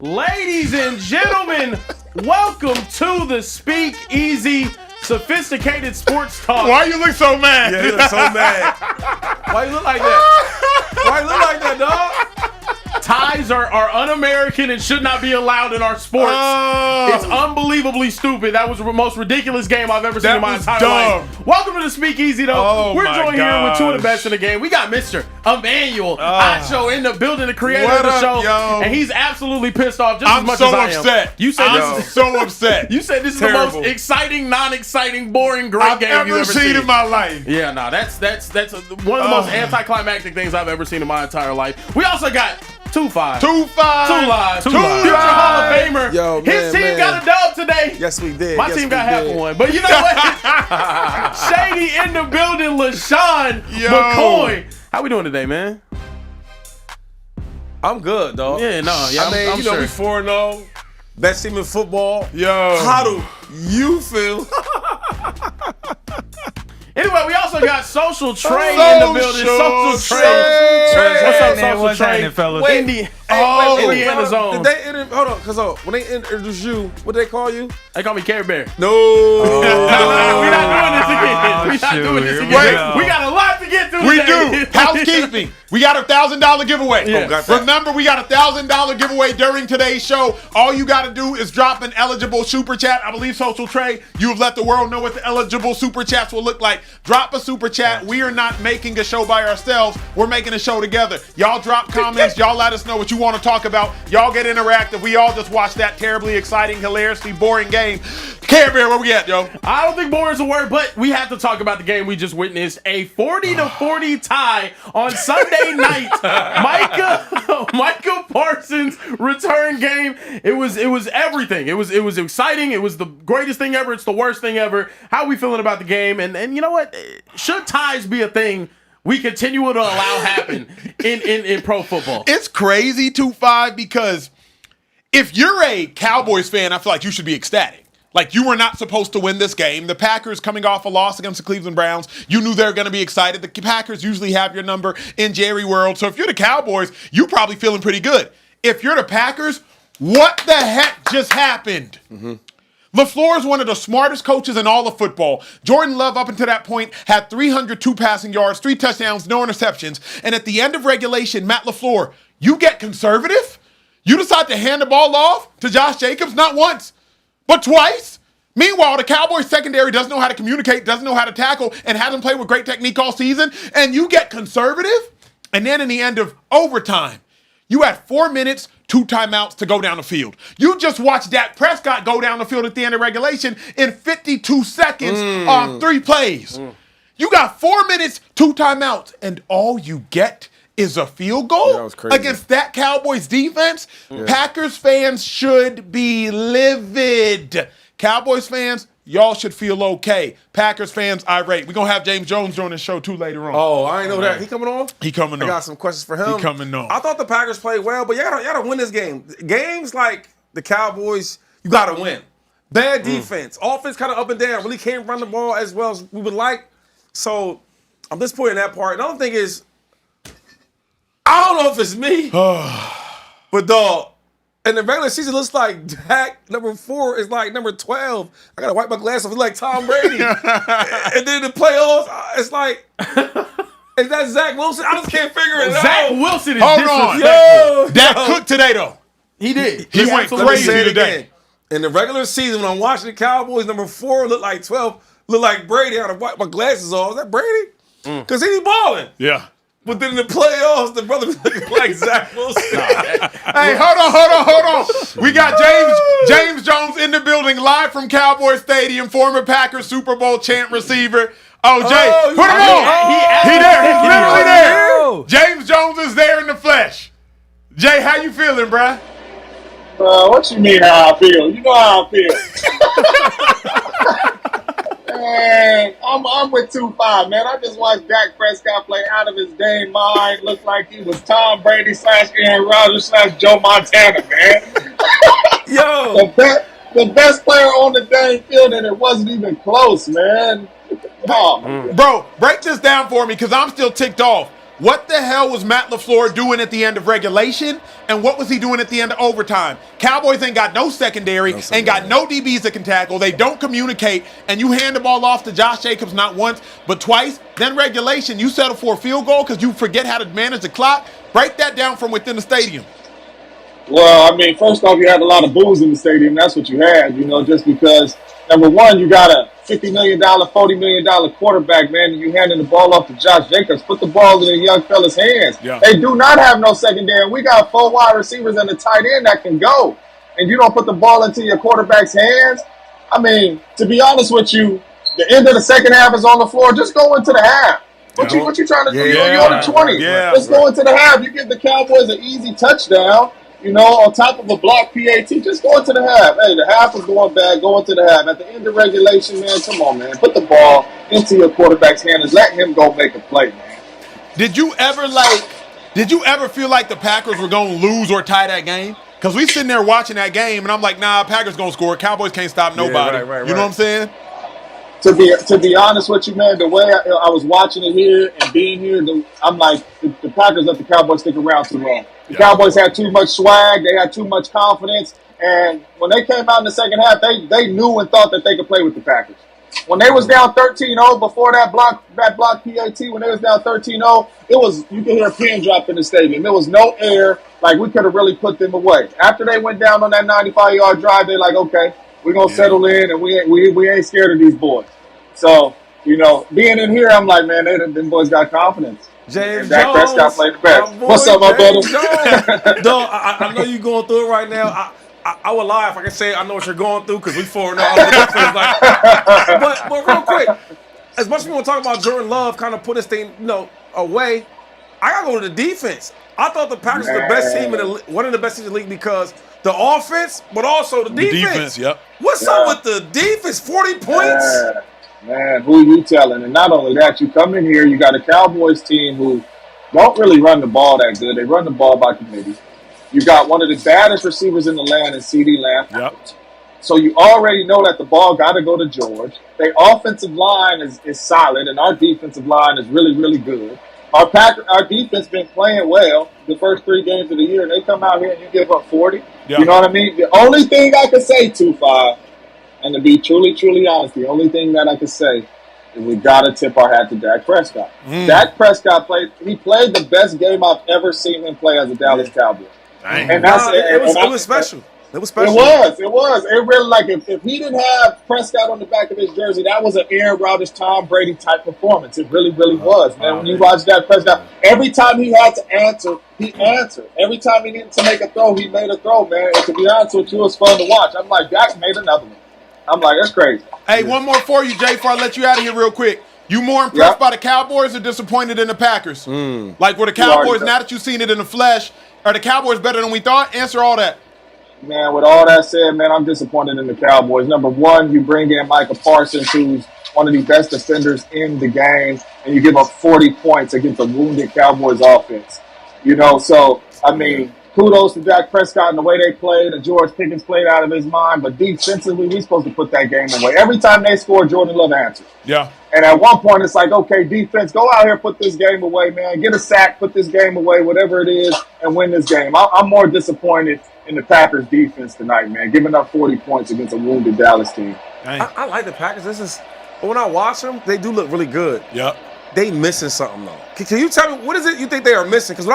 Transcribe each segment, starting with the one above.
Ladies and gentlemen, welcome to the Speakeasy Sophisticated Sports Talk. Why you look so mad? Yeah, he look so mad. Why you look like that? Why you look like that, dog? Ties are un-American and should not be allowed in our sports. It's unbelievably stupid. That was the most ridiculous game I've ever seen in my entire life. Welcome to the Speakeasy, though. We're joined here with two of the best in the game. We got Mr. Emmanuel Acho in the building, the creator of the show. Yo? And he's absolutely pissed off just as much so as I am. upset. You said I'm so upset. You said this is Terrible. the most exciting, non-exciting, boring, great game you've ever seen in my life. Yeah, no, that's one of the most anticlimactic things I've ever seen in my entire life. We also got Two live. Future Hall of Famer. Yo, His team man. got a dub today. Yes, we did. My team got half of one. But you know what? Shady in the building, LaShawn McCoy. How we doing today, man? I'm good, dog. Yeah, no, yeah, I'm sure. we 4-0. Best team in football. Yo. How do you feel? Anyway, we also got Social Trey in the building. Social Trey. What's up, Social Trey? Fellas? Indiana Zone. Did they hold on, because when they introduce you, what they call you? They call me Care Bear. No. No, we're not doing this again. Wait. We got a lot to get through We today. do. Housekeeping. We got a $1,000 giveaway. Yeah. Got that. Remember, we got a $1,000 giveaway during today's show. All you got to do is drop an eligible super chat. I believe, Social Trey, you've let the world know what the eligible super chats will look like. Drop a super chat. We are not making a show by ourselves. We're making a show together. Y'all drop comments. Y'all let us know what you want to talk about. Y'all get interactive. We all just watch that terribly exciting, hilariously boring game. Care Bear, where we at, yo? I don't think boring is a word, but we have to talk about the game we just witnessed. A 40-40 tie on Sunday night. Micah Parsons return game. It was everything. It was exciting. It was the greatest thing ever. It's the worst thing ever. How are we feeling about the game? And you know what? Should ties be a thing we continue to allow happen in pro football? It's crazy, 2-5, because if you're a Cowboys fan, I feel like you should be ecstatic. Like, you were not supposed to win this game. The Packers coming off a loss against the Cleveland Browns, you knew they were going to be excited. The Packers usually have your number in Jerry World. So if you're the Cowboys, you're probably feeling pretty good. If you're the Packers, what the heck just happened? LaFleur is one of the smartest coaches in all of football. Jordan Love, up until that point, had 302 passing yards, 3 touchdowns, no interceptions. And at the end of regulation, Matt LaFleur, you get conservative? You decide to hand the ball off to Josh Jacobs not once, but twice? Meanwhile, the Cowboys secondary doesn't know how to communicate, doesn't know how to tackle, and hasn't played with great technique all season, and you get conservative? And then in the end of overtime, you had 4 minutes, 2 timeouts to go down the field. You just watched Dak Prescott go down the field at the end of regulation in 52 seconds on 3 plays. You got 4 minutes, 2 timeouts, and all you get is a field goal That was crazy. against that Cowboys defense. Packers fans should be livid. Cowboys fans, y'all should feel okay. Packers fans, irate. We're going to have James Jones join the show, too, later on. Oh, I ain't know that. He coming on? He coming I on. got some questions for him. He coming on. I thought the Packers played well, but y'all gotta win this game. Games like the Cowboys, you gotta win. Bad defense. Offense kind of up and down. Really can't run the ball as well as we would like. So I'm disappointed in that part. Another thing is, I don't know if it's me, but dog, in the regular season, it looks like Dak, number 4, is like number 12. I gotta wipe my glasses off. It's like Tom Brady. And then the playoffs, it's like, is that Zach Wilson? I just can't figure it out. Zach Wilson is Hold on. disrespectful. Dak cooked today, though. He did. He went absolutely crazy did. today. Again. In the regular season, when I'm watching the Cowboys, number 4 look like 12, look like Brady. I gotta wipe my glasses off. Is that Brady? Because he balling. Yeah. But then in the playoffs, the brother be looking like Zach Wilson. Hey, hold on. We got James Jones in the building, live from Cowboy Stadium, former Packers Super Bowl champ receiver. Oh, Jay, put him on. He there. He's literally there. James Jones is there in the flesh. Jay, how you feeling, bruh? What you mean how I feel? You know how I feel. Man, I'm with 2-5, man. I just watched Dak Prescott play out of his dang mind. Looked like he was Tom Brady / Aaron Rodgers / Joe Montana, man. Yo. The best player on the dang field, and it wasn't even close, man. Oh, Bro, break this down for me because I'm still ticked off. What the hell was Matt LaFleur doing at the end of regulation? And what was he doing at the end of overtime? Cowboys ain't got no secondary, ain't got no DBs that can tackle. They don't communicate. And you hand the ball off to Josh Jacobs not once, but twice. Then regulation, you settle for a field goal because you forget how to manage the clock. Break that down from within the stadium. Well, I mean, first off, you had a lot of boos in the stadium. That's what you had, just because, number one, you got a $50 million, $40 million quarterback, man, and you handing the ball off to Josh Jacobs. Put the ball in the young fella's hands. Yeah. They do not have no secondary. We got 4 wide receivers and a tight end that can go. And you don't put the ball into your quarterback's hands. I mean, to be honest with you, the end of the second half is on the floor. Just go into the half. What you trying to do? You're on the 20. Yeah. Let's go into the half. You give the Cowboys an easy touchdown. On top of a block PAT, just go into the half. Hey, the half is going bad. Go into the half. At the end of regulation, man, come on, man. Put the ball into your quarterback's hand and let him go make a play, man. Did you ever feel like the Packers were going to lose or tie that game? Because we sitting there watching that game, and I'm like, nah, Packers going to score. Cowboys can't stop nobody. Right. You know what I'm saying? To be honest with you, man, the way I was watching it here and being here, I'm like, the Packers let the Cowboys stick around too long. The Cowboys had too much swag. They had too much confidence. And when they came out in the second half, they knew and thought that they could play with the Packers. When they was down 13-0 before that block PAT, when they was down 13-0, you could hear a pin drop in the stadium. There was no air. Like, we could have really put them away. After they went down on that 95-yard drive, they're like, okay, we're going to settle in, and we ain't scared of these boys. So, being in here, I'm like, man, them boys got confidence. James Dak Jones. Prescott played the best. What's up, my brother? Dog, I know you're going through it right now. I would lie if I could say I know what you're going through because we 4-0. But real quick, as much as we want to talk about Jordan Love kind of put this thing away, I got to go to the defense. I thought the Packers were the best team one of the best teams in the league because the offense, but also the defense. The defense, yep. What's up with the defense? 40 points? Man, who you telling? And not only that, you come in here, you got a Cowboys team who don't really run the ball that good. They run the ball by committee. You got one of the baddest receivers in the land in CeeDee Lamb. Yep. So you already know that the ball got to go to George. Their offensive line is solid, and our defensive line is really, really good. Our defense been playing well the first 3 games of the year, and they come out here and you give up 40. Yep. You know what I mean? The only thing I can say, 2-5, and to be truly, truly honest, the only thing that I can say is we got to tip our hat to Dak Prescott. Dak Prescott played the best game I've ever seen him play as a Dallas Cowboy. And it was special. It was special. It was. It really, like, if he didn't have Prescott on the back of his jersey, that was an Aaron Rodgers, Tom Brady type performance. It really, really was, man. When you watch that Prescott, every time he had to answer, he answered. Every time he needed to make a throw, he made a throw, man. And to be honest with you, it was fun to watch. I'm like, Dak made another one. I'm like, that's crazy. Hey, one more for you, Jay, before I let you out of here real quick. You more impressed by the Cowboys or disappointed in the Packers? Like, were the Cowboys, now that you've seen it in the flesh, are the Cowboys better than we thought? Answer all that. Man, with all that said, man, I'm disappointed in the Cowboys. Number one, you bring in Micah Parsons, who's one of the best defenders in the game, and you give up 40 points against a wounded Cowboys offense. So, I mean, kudos to Dak Prescott and the way they played, and George Pickens played out of his mind, but defensively, we're supposed to put that game away. Every time they score, Jordan Love answers. Yeah. And at one point, it's like, okay, defense, go out here, put this game away, man. Get a sack, put this game away, whatever it is, and win this game. I'm more disappointed in the Packers defense tonight, man, giving up 40 points against a wounded Dallas team. I like the Packers. But when I watch them, they do look really good. Yep. They missing something, though. Can you tell me, what is it you think they are missing? Because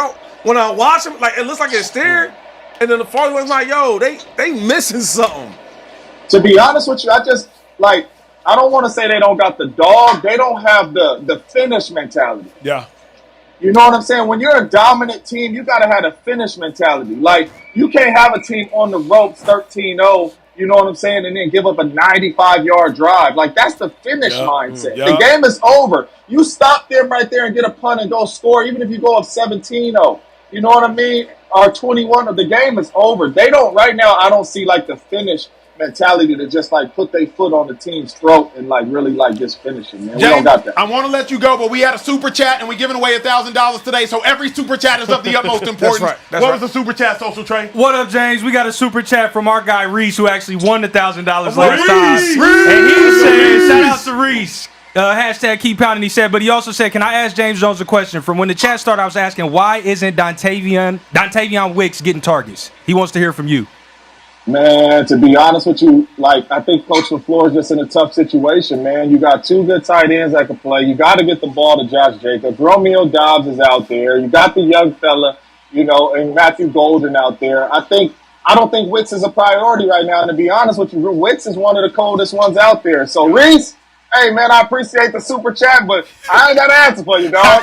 when I watch them, like, it looks like it's steering, and then the farther away, I'm like, yo, they missing something. To be honest with you, I don't want to say they don't got the dog. They don't have the finish mentality. Yeah. You know what I'm saying? When you're a dominant team, you got to have a finish mentality. Like, you can't have a team on the ropes 13-0, you know what I'm saying, and then give up a 95-yard drive. Like, that's the finish mindset. The game is over. You stop them right there and get a punt and go score, even if you go up 17-0. You know what I mean? Or 21, the game is over. They don't, right now, I don't see, like, the finish mentality to just, like, put their foot on the team's throat and, like, really, like, just finish it, man. James, we don't got that. I want to let you go, but we had a super chat, and we're giving away $1,000 today, so every super chat is of the utmost importance. What was the super chat, Social Trey? What up, James? We got a super chat from our guy, Reese, who actually won the $1,000 last time. And he said, shout out to Reese. Hashtag keep pounding, he said, but he also said, can I ask James Jones a question? From when the chat started, I was asking, why isn't Dontavion Wicks getting targets? He wants to hear from you. Man, to be honest with you, like, I think Coach LaFleur is just in a tough situation, man. You got two good tight ends that can play. You got to get the ball to Josh Jacobs. Romeo Dobbs is out there. You got the young fella, and Matthew Golden out there. I don't think Wicks is a priority right now. And to be honest with you, Wicks is one of the coldest ones out there. So, Reese, hey, man, I appreciate the super chat, but I ain't got an answer for you, dog.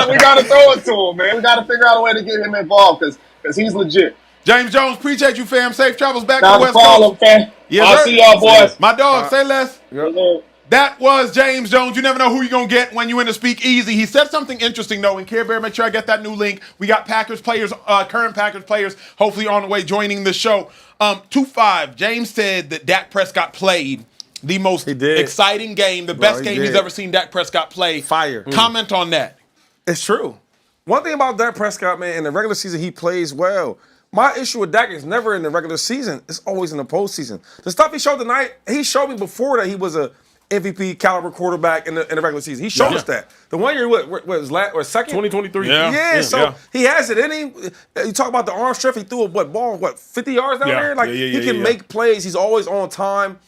we got to throw it to him, man. We got to figure out a way to get him involved because he's legit. James Jones, appreciate you, fam. Safe travels back Not to the a West problem, Coast. fam. Yes, I'll sir. see y'all, boys. My dog, say less. Yeah. That was James Jones. You never know who you're going to get when you in the Speakeasy. He said something interesting, though. And Care Bear, make sure I get that new link. We got Packers players, current Packers players, hopefully on the way joining the show. 2-5, James said that Dak Prescott played the most exciting game, the best game he's ever seen Dak Prescott play. Fire. Comment on that. It's true. One thing about Dak Prescott, man, in the regular season, he plays well. My issue with Dak is never in the regular season. It's always in the postseason. The stuff he showed tonight, he showed me before that he was a MVP caliber quarterback in the regular season. He showed us that. The 1 year, what was last or second? 2023. So he has it in him. You talk about the arm strength. He threw a 50 yards down there? Like, he can make plays. He's always on time.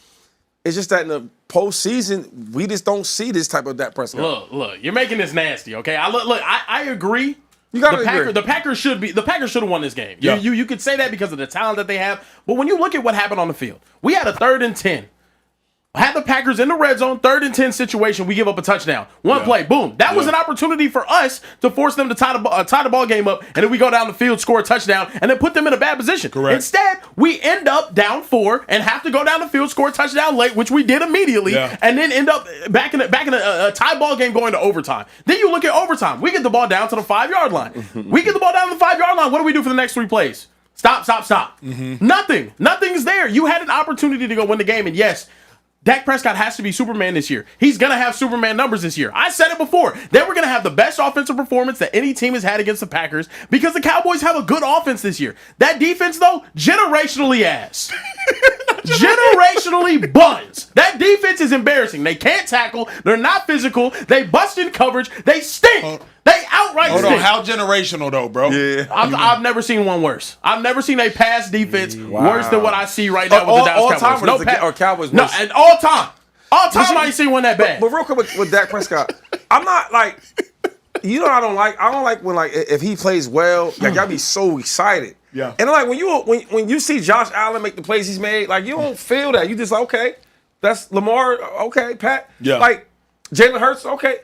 It's just that in the postseason, we just don't see this type of Dak Prescott. Look, you're making this nasty, okay? I agree. You gotta agree. The Packers should have won this game. Yeah. You could say that because of the talent that they have. But when you look at what happened on the field, we had a 3rd and 10. Had the Packers in the red zone, 3rd and 10 situation, we give up a touchdown. One play, boom. That was an opportunity for us to force them to tie the ball game up, and then we go down the field, score a touchdown, and then put them in a bad position. Correct. Instead, we end up down 4 and have to go down the field, score a touchdown late, which we did immediately, and then end up back in a tie ball game going to overtime. Then you look at overtime. We get the ball down to the 5-yard line. We get the ball down to the 5-yard line. What do we do for the next 3 plays? Stop. Nothing. Nothing's there. You had an opportunity to go win the game, and yes, Dak Prescott has to be Superman this year. He's going to have Superman numbers this year. I said it before. They were going to have the best offensive performance that any team has had against the Packers because the Cowboys have a good offense this year. That defense, though, generationally ass. Generationally buns. That defense is embarrassing. They can't tackle. They're not physical. They bust in coverage. They stink. They outright Hold stink. on, how generational, though, bro? Yeah. I've never seen one worse. I've never seen a pass defense worse than what I see right now with the Dallas Cowboys. Or Cowboys No, worse? and all time. All time I ain't seen one that bad. But real quick with Dak Prescott, I'm not like, I don't like when if he plays well, like y'all be so excited. Yeah. And like when you see Josh Allen make the plays he's made, like you don't feel that. You just like, okay, that's Lamar, okay, Pat. Yeah. Like Jalen Hurts, okay.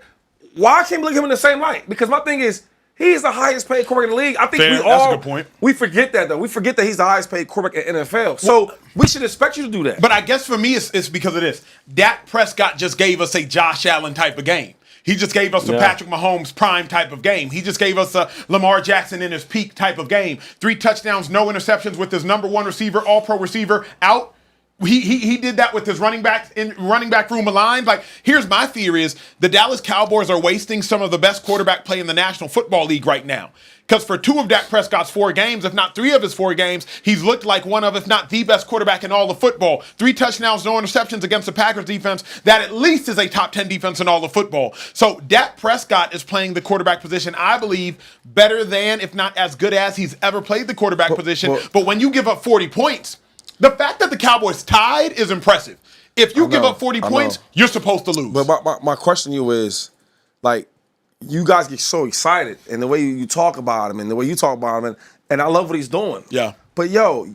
Why can't we look at him in the same light? Because my thing is, he's the highest paid quarterback in the league. I think Fair. That's a good point. We forget that, though. We forget that he's the highest paid quarterback in NFL. So we should expect you to do that. But I guess for me, it's because of this. Dak Prescott just gave us a Josh Allen type of game. He just gave us a Patrick Mahomes prime type of game. He just gave us a Lamar Jackson in his peak type of game. 3 touchdowns, no interceptions with his number 1 receiver, all-pro receiver out. He did that with his running back room aligned. Like, here's my theory is the Dallas Cowboys are wasting some of the best quarterback play in the National Football League right now. Because for 2 of Dak Prescott's 4 games, if not 3 of his 4 games, he's looked like one of, if not the best quarterback in all of football. 3 touchdowns, no interceptions against the Packers defense. That at least is a top 10 defense in all of football. So Dak Prescott is playing the quarterback position, I believe, better than, if not as good as he's ever played the quarterback position. But when you give up 40 points, the fact that the Cowboys tied is impressive. If you give up 40 points, you're supposed to lose. But my question to you is, like, you guys get so excited, and the way you talk about him, and the way you talk about him, and I love what he's doing. Yeah. But yo,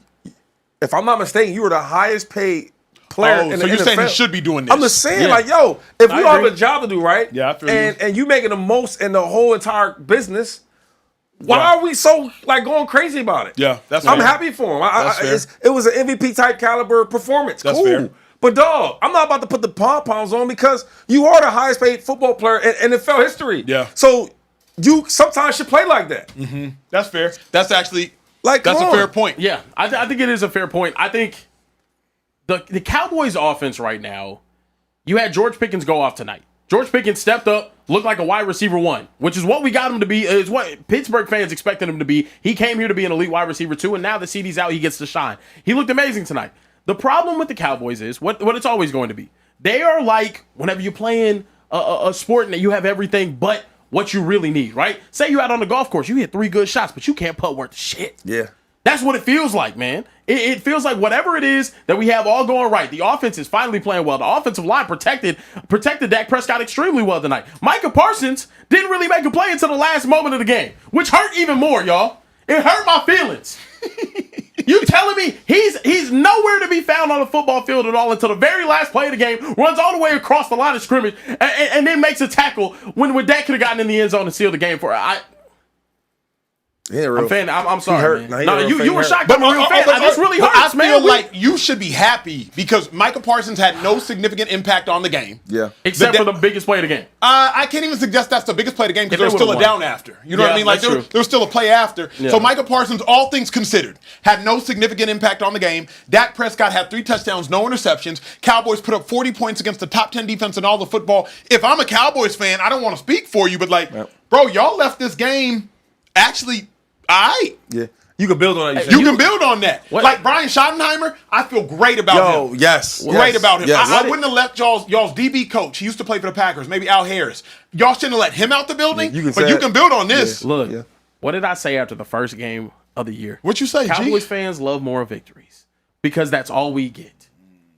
if I'm not mistaken, you were the highest paid player in the NFL. So you're saying he should be doing this? I'm just saying, like, yo, if we all have a job to do, right? Yeah, I feel you. And you making the most in the whole entire business. Why are we so going crazy about it? Yeah, that's I'm fair. happy for him. That's fair. It was an MVP type caliber performance. That's cool. fair. But dog, I'm not about to put the pom-poms on because you are the highest paid football player in NFL history. Yeah. So you sometimes should play like that. Mm-hmm. That's fair. That's actually that's a fair point. Yeah, I think it is a fair point. I think the Cowboys offense right now, you had George Pickens go off tonight. George Pickens stepped up, looked like a wide receiver 1, which is what we got him to be. Is what Pittsburgh fans expected him to be. He came here to be an elite wide receiver 2, and now the CD's out, he gets to shine. He looked amazing tonight. The problem with the Cowboys is what it's always going to be. They are like whenever you're playing a sport and you have everything but what you really need, right? Say you're out on the golf course, you hit 3 good shots, but you can't putt worth shit. Yeah. That's what it feels like, man. It feels like whatever it is that we have all going right. The offense is finally playing well. The offensive line protected Dak Prescott extremely well tonight. Micah Parsons didn't really make a play until the last moment of the game, which hurt even more, y'all. It hurt my feelings. You telling me he's nowhere to be found on the football field at all until the very last play of the game, runs all the way across the line of scrimmage, and then makes a tackle when Dak could have gotten in the end zone and sealed the game for it. I'm sorry, man. No, you were shocked. I'm a real fan. This really hurts, man. I feel like you should be happy because Micah Parsons had no significant impact on the game. Yeah. Except for the biggest play of the game. I can't even suggest that's the biggest play of the game because there was still a down after. You know what I mean? Like there was still a play after. Yeah. So Micah Parsons, all things considered, had no significant impact on the game. Dak Prescott had 3 touchdowns, no interceptions. Cowboys put up 40 points against the top 10 defense in all the football. If I'm a Cowboys fan, I don't want to speak for you, but bro, y'all left this game actually. Yeah. You can build on that. You can build on that. What? Like Brian Schottenheimer, I feel great about him. Yes. Great about him. Yes. I wouldn't have left y'all's DB coach. He used to play for the Packers, maybe Al Harris. Y'all shouldn't have let him out the building, you can build on this. Yeah. Look, what did I say after the first game of the year? What you say, Cowboys fans love more victories because that's all we get.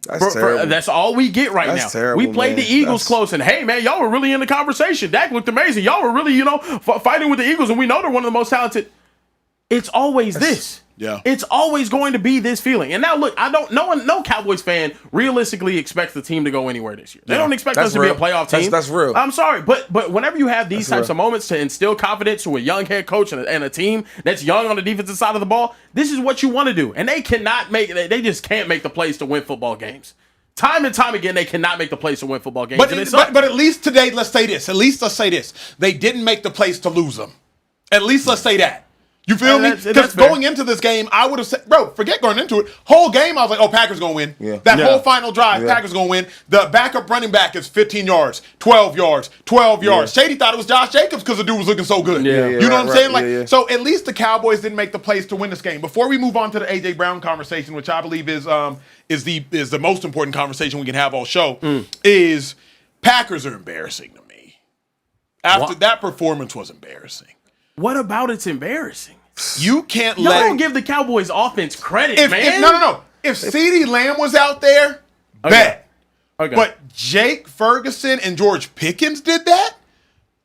That's terrible. That's all we get right now. Terrible, we played the Eagles close, and hey, man, y'all were really in the conversation. Dak looked amazing. Y'all were really, fighting with the Eagles, and we know they're one of the most talented. It's always this. Yeah. It's always going to be this feeling. And now look, no Cowboys fan realistically expects the team to go anywhere this year. They don't expect us to be a playoff team. That's real. I'm sorry, but whenever you have these types of moments to instill confidence to a young head coach and a team that's young on the defensive side of the ball, this is what you want to do. And they just can't make the plays to win football games. Time and time again, they cannot make the plays to win football games. But at least today, let's say this. They didn't make the plays to lose them. At least let's say that. You feel me? Because going into this game, I would have said, bro, forget going into it. Whole game, I was like, oh, Packers going to win. Yeah. That whole final drive, Packers going to win. The backup running back is 15 yards, 12 yards, 12 yards. Shady thought it was Josh Jacobs because the dude was looking so good. You know what I'm saying? So at least the Cowboys didn't make the plays to win this game. Before we move on to the A.J. Brown conversation, which I believe is the most important conversation we can have all show, is Packers are embarrassing to me. After that performance was embarrassing. What about it's embarrassing? You can't Y'all don't give the Cowboys offense credit, man. No. If CeeDee Lamb was out there, bet. Okay. But Jake Ferguson and George Pickens did that?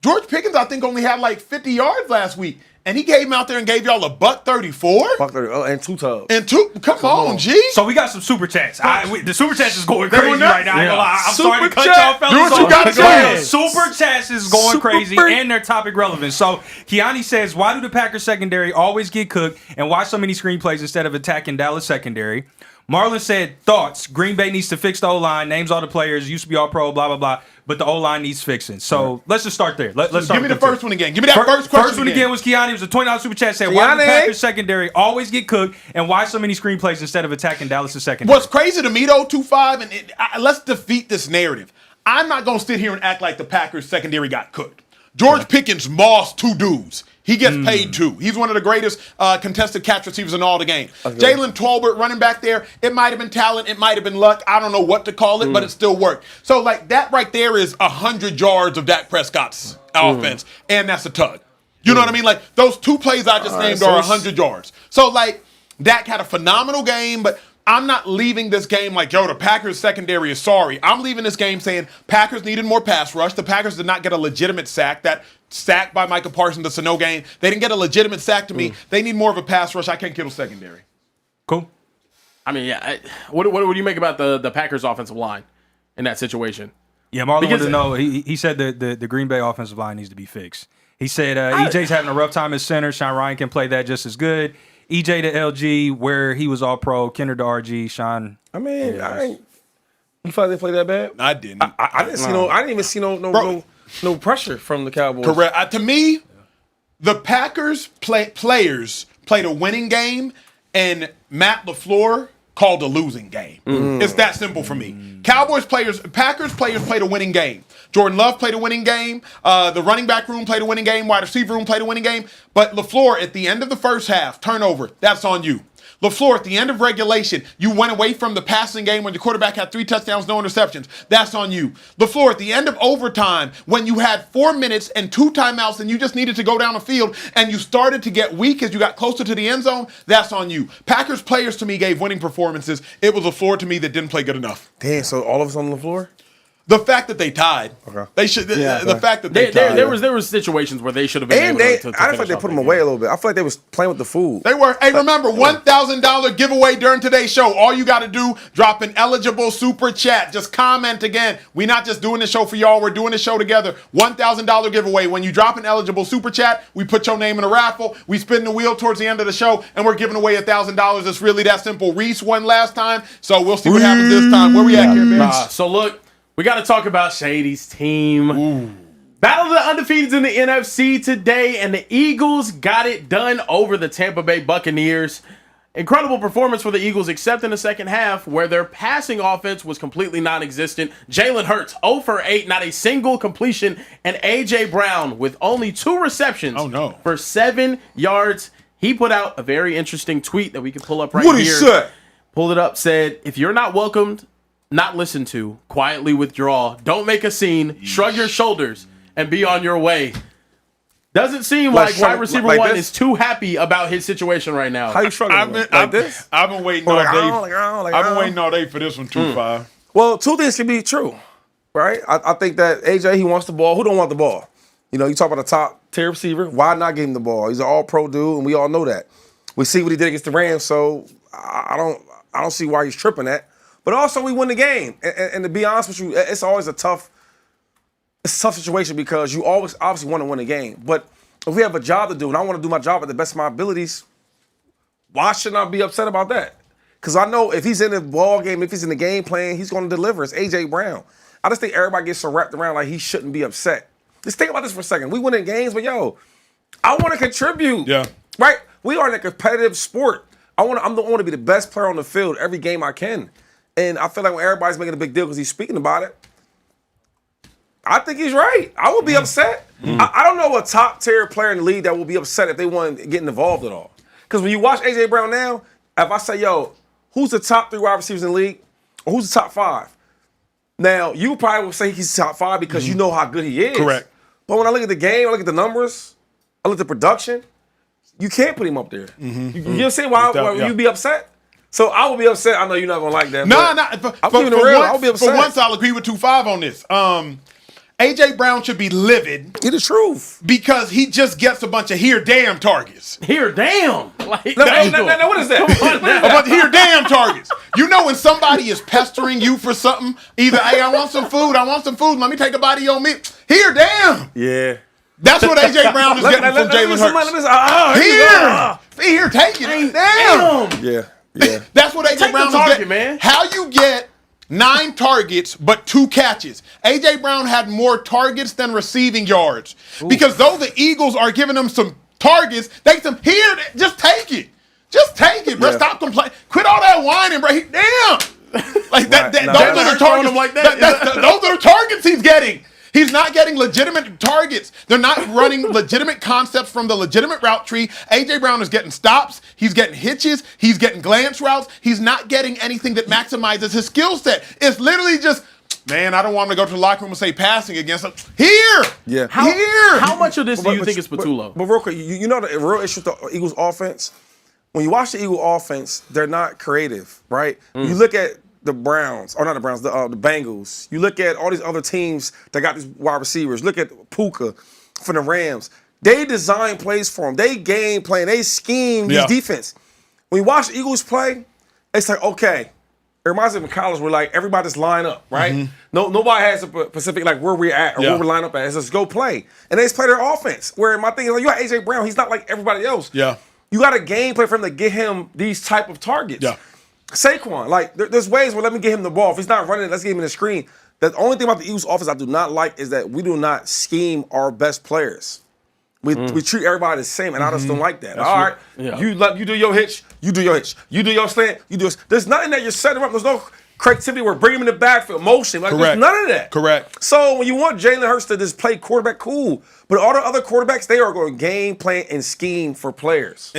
George Pickens, I think, only had like 50 yards last week. And he came out there and gave y'all a $134. And 2 tubs. Come on, G. So we got some super chats. The super chats is going crazy right now. I ain't gonna lie. I'm sorry to cut y'all fellas. Do what you got to say. Super chats is going crazy and their topic relevant. So Kiani says, why do the Packers secondary always get cooked and why so many screenplays instead of attacking Dallas secondary? Marlon said, thoughts. Green Bay needs to fix the O-line. Names all the players. Used to be all pro, blah, blah, blah. But the O-line needs fixing. So let's just start there. Let's start. Give me the first one again. Give me that first question. First one again was Kiani. It was a $20 super chat. Said, why do the Packers secondary always get cooked and why so many screenplays instead of attacking Dallas' secondary? What's crazy to me, though, 2-5, and let's defeat this narrative. I'm not going to sit here and act like the Packers secondary got cooked. George Pickens mossed 2 dudes. He gets paid 2. He's one of the greatest contested catch receivers in all the game. Jalen Tolbert running back there, it might have been talent, it might have been luck. I don't know what to call it, but it still worked. So, like, that right there is 100 yards of Dak Prescott's offense, and that's a tug. You know what I mean? Like, those 2 plays I just named are 100 yards. So, like, Dak had a phenomenal game, but I'm not leaving this game like, yo, the Packers secondary is sorry. I'm leaving this game saying Packers needed more pass rush. The Packers did not get a legitimate sack. That sack by Micah Parsons, the Sano game, they didn't get a legitimate sack to me. They need more of a pass rush. I can't kill secondary. Cool. I mean, yeah. What do you make about the Packers offensive line in that situation? Yeah, Marlon wanted to know. He said the Green Bay offensive line needs to be fixed. He said EJ's having a rough time as center. Sean Ryan can play that just as good. EJ to LG, where he was all pro. Kinder to RG. Sean. I mean, you thought they played that bad? I didn't. I didn't see no. I didn't even see no pressure from the Cowboys. Correct. To me, the Packers players played a winning game, and Matt LaFleur called a losing game. It's that simple for me. Packers players played a winning game. Jordan Love played a winning game. The running back room played a winning game. Wide receiver room played a winning game. But LaFleur, at the end of the first half, turnover, that's on you. LaFleur, at the end of regulation, you went away from the passing game when the quarterback had 3 touchdowns, no interceptions. That's on you. LaFleur, at the end of overtime, when you had 4 minutes and 2 timeouts and you just needed to go down the field and you started to get weak as you got closer to the end zone, that's on you. Packers players, to me, gave winning performances. It was LaFleur, to me, that didn't play good enough. Damn, so all of us on the floor? The fact that they tied, they should. The fact that they tied. There was situations where they should have been And able to I feel like they put them away a little bit. I feel like they was playing with the food. They were. Hey, remember, $1,000 giveaway during today's show. All you got to do, drop an eligible super chat. Just comment again. We're not just doing the show for y'all. We're doing the show together. $1,000 giveaway. When you drop an eligible super chat, we put your name in a raffle. We spin the wheel towards the end of the show, and we're giving away $1,000. It's really that simple. Reese won last time, so we'll see what happens this time. Where we at here, man? So look. We got to talk about Shady's team. Battle of the undefeateds in the NFC today, and the Eagles got it done over the Tampa Bay Buccaneers. Incredible performance for the Eagles, except in the second half, where their passing offense was completely non-existent. Jalen Hurts, 0 for 8, not a single completion, and A.J. Brown with only 2 receptions for 7 yards. He put out a very interesting tweet that we could pull up right here. What he said? Pulled it up, said, if you're not welcomed, not listened to, quietly withdraw, don't make a scene, shrug your shoulders, and be on your way. Doesn't seem like wide receiver like 1 is too happy about his situation right now. How you struggling? This? I've been waiting all day. I've been waiting all day for this one, 2-5. Well, 2 things can be true, right? I think that AJ, he wants the ball. Who don't want the ball? You know, you talk about a top tier receiver. Why not give him the ball? He's an all-pro dude, and we all know that. We see what he did against the Rams, so I don't see why he's tripping that. But also, we win the game. And to be honest with you, it's always a tough situation because you always obviously want to win a game. But if we have a job to do and I want to do my job at the best of my abilities, why shouldn't I be upset about that? Because I know if he's in the ball game, if he's in the game plan, he's going to deliver. It's A.J. Brown. I just think everybody gets so wrapped around like he shouldn't be upset. Just think about this for a second. We win in games, but I want to contribute. Yeah. Right? We are in a competitive sport. I want to be the best player on the field every game I can. And I feel like when everybody's making a big deal because he's speaking about it, I think he's right. I would be upset. I don't know a top-tier player in the league that will be upset if they weren't getting involved at all. Because when you watch A.J. Brown now, if I say, who's the top 3 wide receivers in the league? Or who's the top 5? Now, you probably will say he's top 5 because you know how good he is. Correct. But when I look at the game, I look at the numbers, I look at the production, you can't put him up there. You know what I'm saying? Why you'd be upset? So I would be upset. I know you're not gonna like that. I'm keeping it real. I'll be upset. For once, I'll agree with 2-5 on this. A.J. Brown should be livid. Get the truth. Because he just gets a bunch of here damn targets. Here damn. Like, no, what is that? A bunch of here damn targets. You know when somebody is pestering you for something, either, hey, I want some food, let me take a bite of your meat. Here damn. Yeah. That's what A.J. Brown is getting from Jalen Hurts. Here, take it. Damn. Yeah. That's what A.J. Brown is getting. Man. How you get 9 targets but 2 catches? A.J. Brown had more targets than receiving yards. Because though the Eagles are giving him some targets, here, just take it. Just take it, bro. Yeah. Stop complaining. Quit all that whining, bro. Damn. Like that. Right. Those are the targets. Like that. Those are the targets he's getting. He's not getting legitimate targets. They're not running legitimate concepts from the legitimate route tree. A.J. Brown is getting stops. He's getting hitches. He's getting glance routes. He's not getting anything that maximizes his skill set. It's literally just, man, I don't want him to go to the locker room and say passing against him. Here. Yeah. How much of this do you think is Patullo? But real quick, you know the real issue with the Eagles offense? When you watch the Eagles offense, they're not creative, right? You look at the Browns, or not the Browns, the Bengals. You look at all these other teams that got these wide receivers. Look at Puka for the Rams. They design plays for them. They game plan. They scheme these defense. When you watch the Eagles play, it's like, okay. It reminds me of in college where like everybody just line up, right? Nobody has a specific like where we're at or where we line up at. It's just go play. And they just play their offense. Where my thing is like, you got A.J. Brown. He's not like everybody else. Yeah. You got a game plan for him to get him these type of targets. Yeah. Saquon, like there's ways where let me get him the ball. If he's not running, let's get him in the screen. The only thing about the Eagles offense I do not like is that we do not scheme our best players. We treat everybody the same, and I just don't like that. All right, you do your hitch, you do your hitch. You do your slant, you do. There's nothing that you're setting up. There's no creativity, we're bringing him in the backfield, motion. Like, there's none of that. Correct. So when you want Jalen Hurts to just play quarterback, cool. But all the other quarterbacks, they are going to game plan and scheme for players.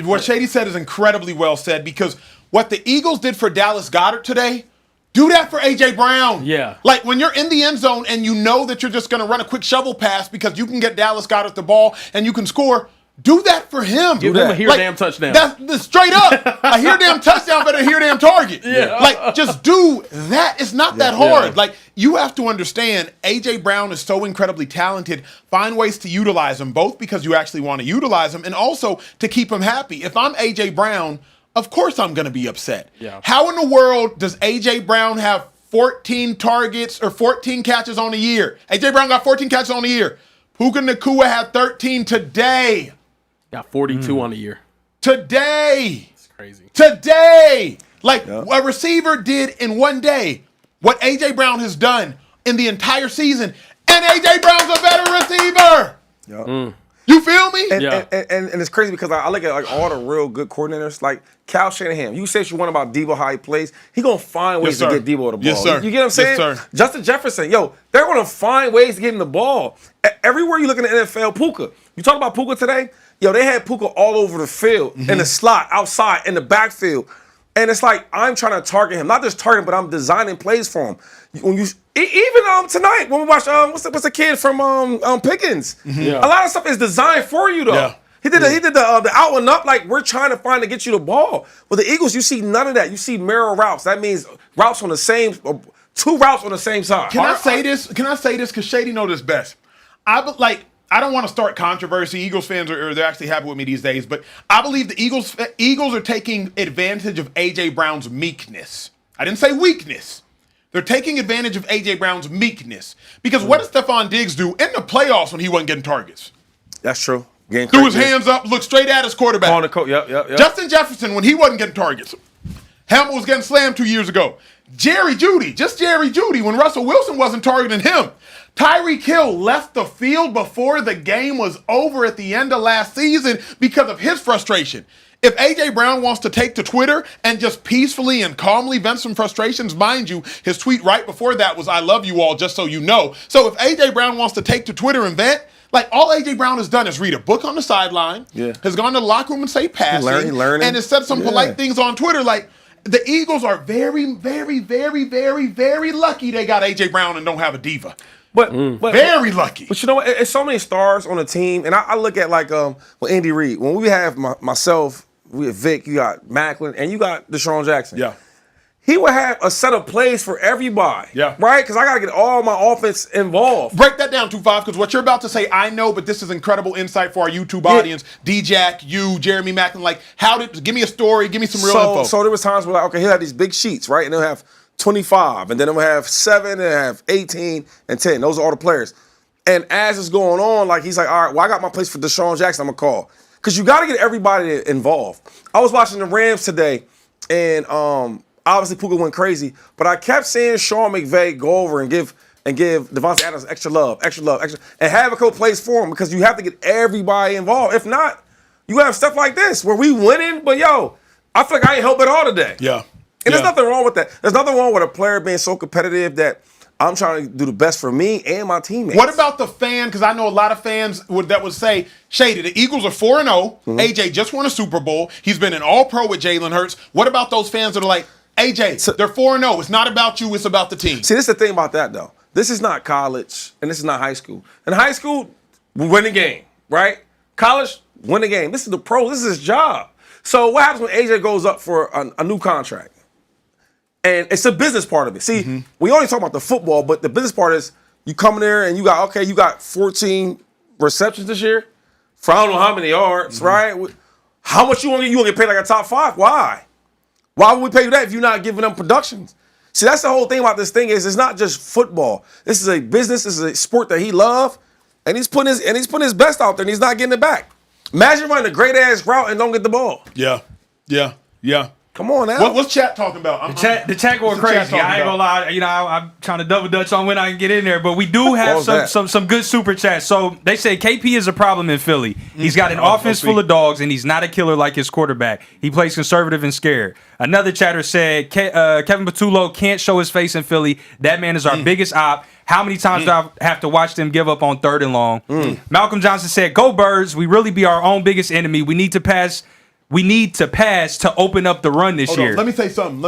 What Shady said is incredibly well said, because what the Eagles did for Dallas Goedert today, do that for A.J. Brown. Yeah. Like, when you're in the end zone and you know that you're just going to run a quick shovel pass because you can get Dallas Goedert the ball and you can score, do that for him. Give him a here damn touchdown. That's straight up. A here damn touchdown better here damn target. Yeah. Like, just do that. It's not that hard. Yeah. Like, you have to understand, A.J. Brown is so incredibly talented. Find ways to utilize him, both because you actually want to utilize him and also to keep him happy. If I'm A.J. Brown, of course I'm going to be upset. Yeah. How in the world does A.J. Brown have 14 targets or 14 catches on the year? A.J. Brown got 14 catches on the year. Puka Nacua had 13 today. Got 42 on the year. Today. It's crazy. Today. Like, a receiver did in one day what A.J. Brown has done in the entire season. And A.J. Brown's a better receiver. Yeah. You feel me? And, Yeah. and it's crazy because I look at like all the real good coordinators, like Kyle Shanahan. You say what you want about Debo, how he plays. He gonna find ways Yes, to sir. get Debo the ball. Yes, sir. You get what I'm saying? Yes, sir. Justin Jefferson, they're gonna find ways to get him the ball. Everywhere you look in the NFL, Puka. You talk about Puka today? They had Puka all over the field, in the slot, outside, in the backfield. And it's like, I'm trying to target him. Not just target, but I'm designing plays for him. When you even tonight when we watch what's the kid from Pickens? Yeah. A lot of stuff is designed for you though. Yeah. He did the out and up, like we're trying to find to get you the ball. With the Eagles, you see none of that. You see mirror routes. That means routes on the same, 2 routes on the same side. Can I say this? Because Shady know this best. I don't want to start controversy. Eagles fans they're actually happy with me these days, but I believe the Eagles are taking advantage of A.J. Brown's meekness. I didn't say weakness. They're taking advantage of A.J. Brown's meekness. Because what did Stephon Diggs do in the playoffs when he wasn't getting targets? That's true. Threw his hands up, looked straight at his quarterback. On the coat. Yep. Justin Jefferson, when he wasn't getting targets. Hamilton was getting slammed 2 years ago. Jerry Jeudy, when Russell Wilson wasn't targeting him. Tyreek Hill left the field before the game was over at the end of last season because of his frustration. If A.J. Brown wants to take to Twitter and just peacefully and calmly vent some frustrations, mind you, his tweet right before that was, "I love you all, just so you know." So if A.J. Brown wants to take to Twitter and vent, like, all A.J. Brown has done is read a book on the sideline, has gone to the locker room and say passing, and has said some polite things on Twitter. Like, the Eagles are very, very, very, very, very lucky they got A.J. Brown and don't have a diva. But Very lucky. But you know what? It's so many stars on the team, and I look at like with Andy Reid. When we have myself, we have Vic, you got Macklin, and you got Deshaun Jackson. Yeah. He would have a set of plays for everybody. Yeah. Right? Because I got to get all my offense involved. Break that down, 2-5, because what you're about to say, I know, but this is incredible insight for our YouTube audience. D-Jack, you, Jeremy Macklin, like, give me a story, give me some real info. So there was times where, like, okay, he'll have these big sheets, right? And they'll have 25, and then they'll have 7, and they'll have 18, and 10. Those are all the players. And as it's going on, like, he's like, all right, well, I got my place for Deshaun Jackson, I'm going to call. Because you got to get everybody involved. I was watching the Rams today, and obviously Puka went crazy, but I kept seeing Sean McVay go over and give Devontae Adams extra love, and have a couple plays for him, because you have to get everybody involved. If not, you have stuff like this where we winning, but I feel like I ain't help at all today. Yeah. And there's nothing wrong with that. There's nothing wrong with a player being so competitive that I'm trying to do the best for me and my teammates. What about the fan? Because I know a lot of fans that would say, Shady, the Eagles are 4-0. AJ just won a Super Bowl. He's been an all-pro with Jalen Hurts. What about those fans that are like, AJ, they're 4-0. It's not about you. It's about the team. See, this is the thing about that, though. This is not college, and this is not high school. In high school, we win the game, right? College, win the game. This is the pro. This is his job. So what happens when AJ goes up for a new contract? And it's the business part of it. See, we only talk about the football, but the business part is you come in there and you got 14 receptions this year for I don't know how many yards, right? How much you want to get? You want to get paid like a top 5? Why? Why would we pay you that if you're not giving them productions? See, that's the whole thing about this thing is it's not just football. This is a business. This is a sport that he loves, and he's putting his best out there, and he's not getting it back. Imagine running a great ass route and don't get the ball. Yeah. Come on now. What's chat talking about? The chat going crazy. I ain't gonna lie. I'm trying to double dutch on when I can get in there, but we do have some good super chats. So they say KP is a problem in Philly. He's got an offense full of dogs, and he's not a killer like his quarterback. He plays conservative and scared. Another chatter said Kevin Patullo can't show his face in Philly. That man is our biggest op. How many times do I have to watch them give up on 3rd and long? Malcolm Johnson said, "Go Birds. We really be our own biggest enemy. We need to pass to open up the run this year." Let me say something.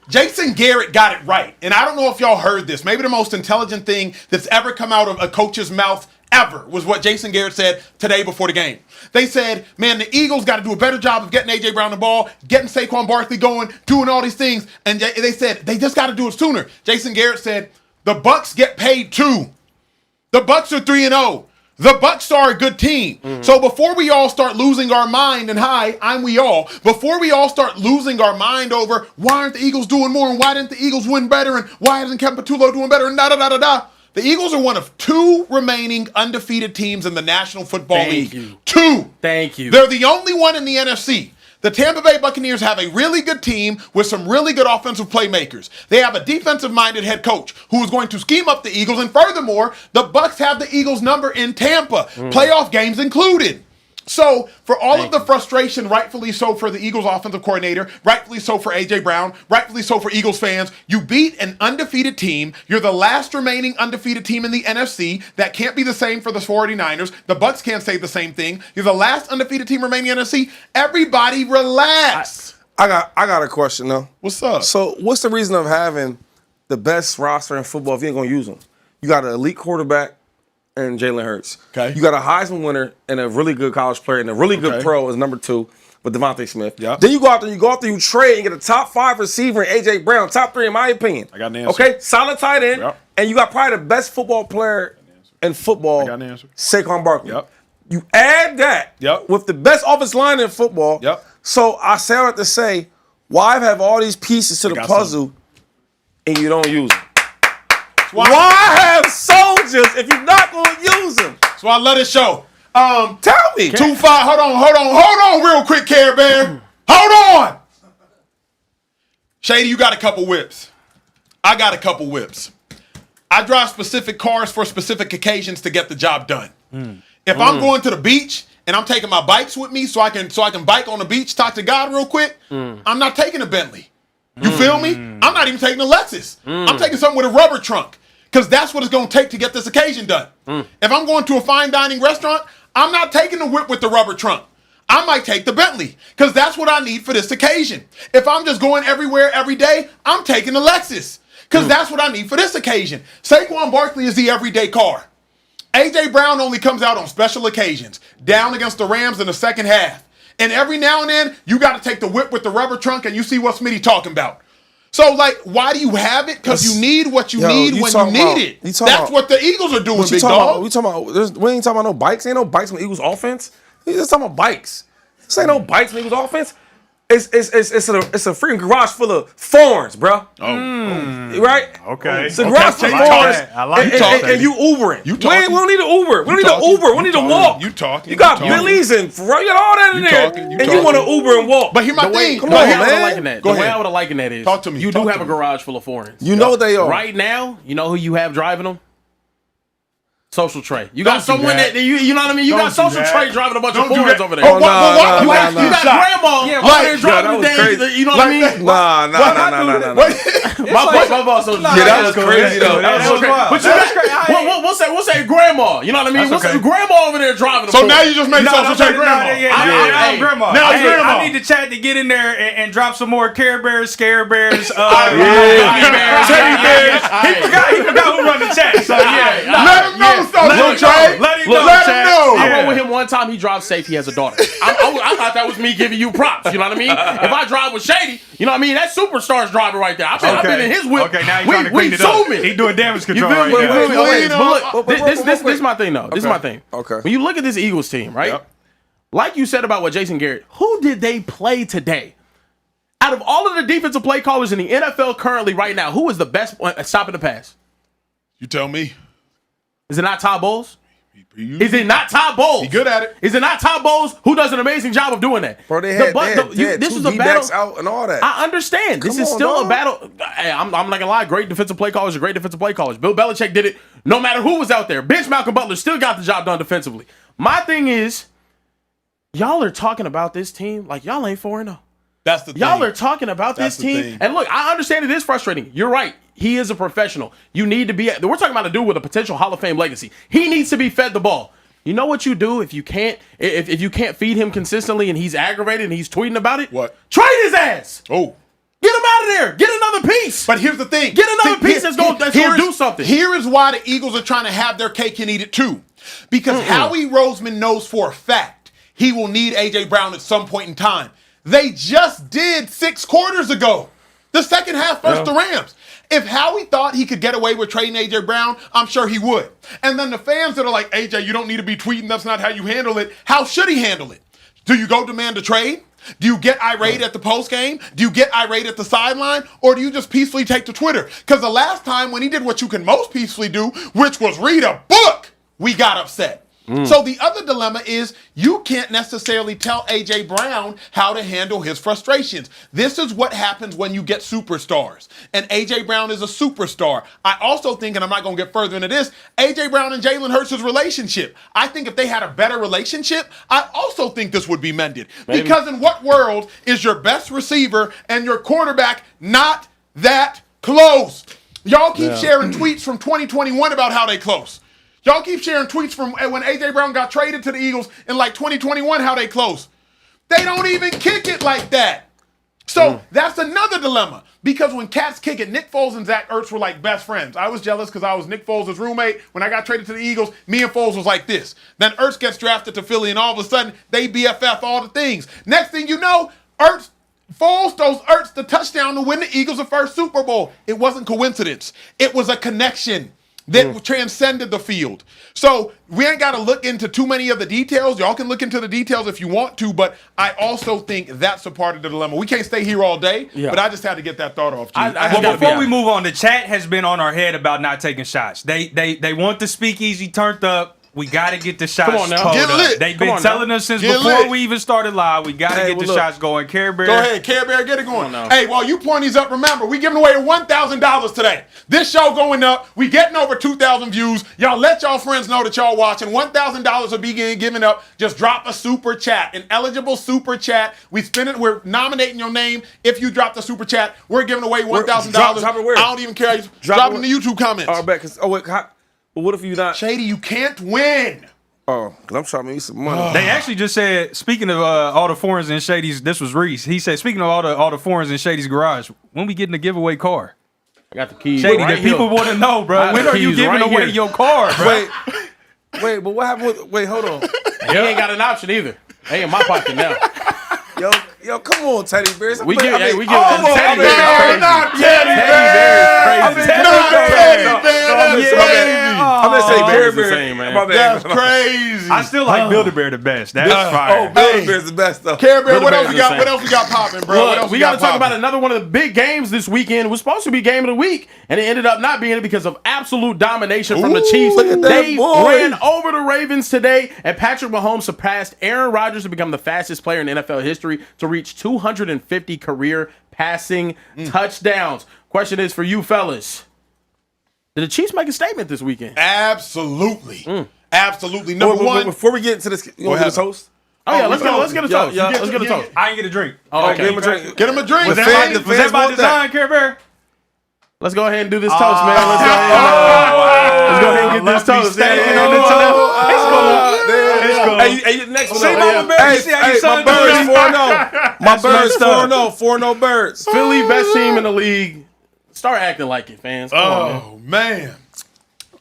Jason Garrett got it right. And I don't know if y'all heard this. Maybe the most intelligent thing that's ever come out of a coach's mouth ever was what Jason Garrett said today before the game. They said, man, the Eagles got to do a better job of getting A.J. Brown the ball, getting Saquon Barkley going, doing all these things. And they said, they just got to do it sooner. Jason Garrett said, the Bucs get paid too. The Bucs are 3-0. The Bucs are a good team. So before we all start losing our mind, and before we all start losing our mind over why aren't the Eagles doing more and why didn't the Eagles win better and why isn't Kevin Patullo doing better and da-da-da-da-da. The Eagles are one of 2 remaining undefeated teams in the National Football League. 2. Thank you. They're the only one in the NFC. The Tampa Bay Buccaneers have a really good team with some really good offensive playmakers. They have a defensive-minded head coach who is going to scheme up the Eagles. And furthermore, the Bucs have the Eagles' number in Tampa, playoff games included. So, for all of the frustration, rightfully so for the Eagles offensive coordinator, rightfully so for A.J. Brown, rightfully so for Eagles fans, you beat an undefeated team. You're the last remaining undefeated team in the NFC. That can't be the same for the 49ers. The Bucs can't say the same thing. You're the last undefeated team remaining in the NFC. Everybody relax. I got a question, though. What's up? So, what's the reason of having the best roster in football if you ain't going to use them? You got an elite quarterback and Jalen Hurts. Okay. You got a Heisman winner and a really good college player and a really good pro is number 2 with Devontae Smith. Yep. Then you go out there, you trade and get a top 5 receiver in A.J. Brown, top 3 in my opinion. I got an answer. Okay, solid tight end. Yep. And you got probably the best football player in football, I got an answer. Saquon Barkley. Yep. You add that with the best offensive line in football. Yep. So I say all that to say, why have all these pieces to the puzzle and you don't use them? Why have soldiers if you're not going to use them? So I let it show. Tell me. 2-5. Hold on real quick, Care Bear. Hold on. Shady, you got a couple whips. I got a couple whips. I drive specific cars for specific occasions to get the job done. If I'm going to the beach and I'm taking my bikes with me so I can bike on the beach, talk to God real quick, I'm not taking a Bentley. You feel me? I'm not even taking a Lexus. I'm taking something with a rubber trunk because that's what it's going to take to get this occasion done. If I'm going to a fine dining restaurant, I'm not taking the whip with the rubber trunk. I might take the Bentley because that's what I need for this occasion. If I'm just going everywhere every day, I'm taking the Lexus because that's what I need for this occasion. Saquon Barkley is the everyday car. A.J. Brown only comes out on special occasions, down against the Rams in the second half. And every now and then, you got to take the whip with the rubber trunk and you see what Smitty talking about. So, why do you have it? Because you need what you need when you need it. That's what the Eagles are doing, big dog. We ain't talking about no bikes. Ain't no bikes on the Eagles offense. We just talking about bikes. This ain't no bikes on the Eagles offense. It's a freaking garage full of thorns, bro. Right? Okay. It's a garage full of thorns. I like and you Ubering. We don't need an Uber. We don't need an Uber. We need to walk. You talking. You got Billy's and you got all that in there. And you want to Uber and walk. But here's my thing. Come on, man. The way I would have likened that is, Talk to me. You do have a garage full of foreigns. You know they are. Right now, you know who you have driving them? Social Tray. You got someone that you know what I mean? You got Social Tray driving a bunch of foreigns over there. You got grandma over there driving the day. You know what I mean? Nah. My boss. That was crazy though. But you got we'll say grandma. You know what I mean? What's grandma over there driving? So now you just made Social Tray grandma. I'm grandma. Now it's grandma. I need the chat to get in there and drop some more Care Bears, Scare Bears, Teddy Bears. He forgot who run the chat. So yeah. Let him know. Let him know. I rode with him one time. He drives safe. He has a daughter. I thought that was me giving you props. You know what I mean? If I drive with Shady, you know what I mean? That superstar's driving right there. I've been in his whip. Okay, now he's trying to clean it up. He's doing damage control right now. But look, this is my thing, though. This is my thing. Okay. When you look at this Eagles team, right? Yep. Like you said about what Jason Garrett, who did they play today? Out of all of the defensive play callers in the NFL currently right now, who is the best at stopping the pass? You tell me. Is it not Todd Bowles? Is it not Todd Bowles? He good at it. Is it not Todd Bowles who does an amazing job of doing that? Bro, they had this two was a D-backs battle. out and all that. I understand. This Come is on, still dog. a battle. Hey, I'm not gonna lie. Great defensive play callers are great defensive play callers. Bill Belichick did it no matter who was out there. Bench Malcolm Butler still got the job done defensively. My thing is, y'all are talking about this team like y'all ain't 4-0. That's the thing. Y'all are talking about That's this the team. thing. And look, I understand it is frustrating. You're right. He is a professional. You need to be. We're talking about a dude with a potential Hall of Fame legacy. He needs to be fed the ball. You know what you do if you can't feed him consistently and he's aggravated and he's tweeting about it? What? Trade his ass. Oh. Get him out of there. Get another piece. But here's the thing. Get another piece that's gonna do something. Here is why the Eagles are trying to have their cake and eat it too. Because Howie Roseman knows for a fact he will need A.J. Brown at some point in time. They just did 6 quarters ago. The second half versus the Rams. If Howie thought he could get away with trading A.J. Brown, I'm sure he would. And then the fans that are like, A.J., you don't need to be tweeting. That's not how you handle it. How should he handle it? Do you go demand a trade? Do you get irate at the post game? Do you get irate at the sideline? Or do you just peacefully take to Twitter? Because the last time when he did what you can most peacefully do, which was read a book, we got upset. So the other dilemma is you can't necessarily tell A.J. Brown how to handle his frustrations. This is what happens when you get superstars. And A.J. Brown is a superstar. I also think, and I'm not going to get further into this, A.J. Brown and Jalen Hurts' relationship. I think if they had a better relationship, I also think this would be mended. Maybe. Because in what world is your best receiver and your quarterback not that close? Y'all keep sharing tweets from 2021 about how they close. Y'all keep sharing tweets from when A.J. Brown got traded to the Eagles in like 2021, how they close. They don't even kick it like that. So that's another dilemma. Because when cats kick it, Nick Foles and Zach Ertz were like best friends. I was jealous because I was Nick Foles' roommate. When I got traded to the Eagles, me and Foles was like this. Then Ertz gets drafted to Philly, and all of a sudden, they BFF all the things. Next thing you know, Foles throws Ertz the touchdown to win the Eagles' first Super Bowl. It wasn't coincidence. It was a connection that transcended the field. So we ain't got to look into too many of the details. Y'all can look into the details if you want to, but I also think that's a part of the dilemma. We can't stay here all day, but I just had to get that thought off. Well, before we move on, the chat has been on our head about not taking shots. They want the speakeasy turned up. We got to get the shots Come on now. pulled Get up. lit. They've Come been on telling now. us since Get before lit. we even started live. We got to get the shots going. Care Bear. Go ahead, Care Bear, get it going. Come on now. Hey, while you point these up, remember, we giving away $1,000 today. This show going up. We getting over 2,000 views. Y'all let y'all friends know that y'all watching. $1,000 will be given up. Just drop a super chat, an eligible super chat. We spin it. We're nominating your name. If you drop the super chat, we're giving away $1,000. Drop it where? I don't even care. Drop it in the YouTube comments. All right, but what if you not? Shady, you can't win. Oh, because I'm trying to make me some money. They actually just said, speaking of all the foreigns in Shady's, this was Reese. He said, speaking of all the foreigns in Shady's garage, when we getting the giveaway car? I got the keys. Shady, right the people here. want to know, bro. I got When the are you keys giving right away here. your car, bro? Wait, but what happened with? Wait, hold on. He ain't got an option either. They in my pocket now. Yo, come on, Teddy Bears. We give it Teddy Bear. Not Teddy Bear is crazy. Not Teddy Bear. That's crazy. I'm gonna say Oh, Bear it's the Bear. same, man. My bad. That's crazy. I still like Build-A-Bear the best. That's fire. Oh, Bear Bear's the best though. Care Bear, what Build-A-Bear else is we got? insane. What else we got popping, bro? What Look, else we got to talk popping? about another one of the big games this weekend. It was supposed to be game of the week, and it ended up not being it because of absolute domination from the Ooh, Chiefs. look at that They boy. ran over the Ravens today, and Patrick Mahomes surpassed Aaron Rodgers to become the fastest player in NFL history to reach 250 career passing touchdowns. Question is for you fellas. Did the Chiefs make a statement this weekend? Absolutely. Absolutely. Number one. Before we get into this, you want to do this host? Oh, yeah, let's get a toast. yeah. Let's get a toast. I ain't get a drink. Oh, Give him a drink. Get him a drink. Was man. that Was that by design, Care Bear? Let's go ahead and do this toast, man. Let's go ahead and get this toast. It's cool. Hey, next one. See, Mama Bear, you see how you my son birds doing? 4-0. My birds messed up. 4-0 birds. Philly, best team in the league. Start acting like it, fans. Come on, man.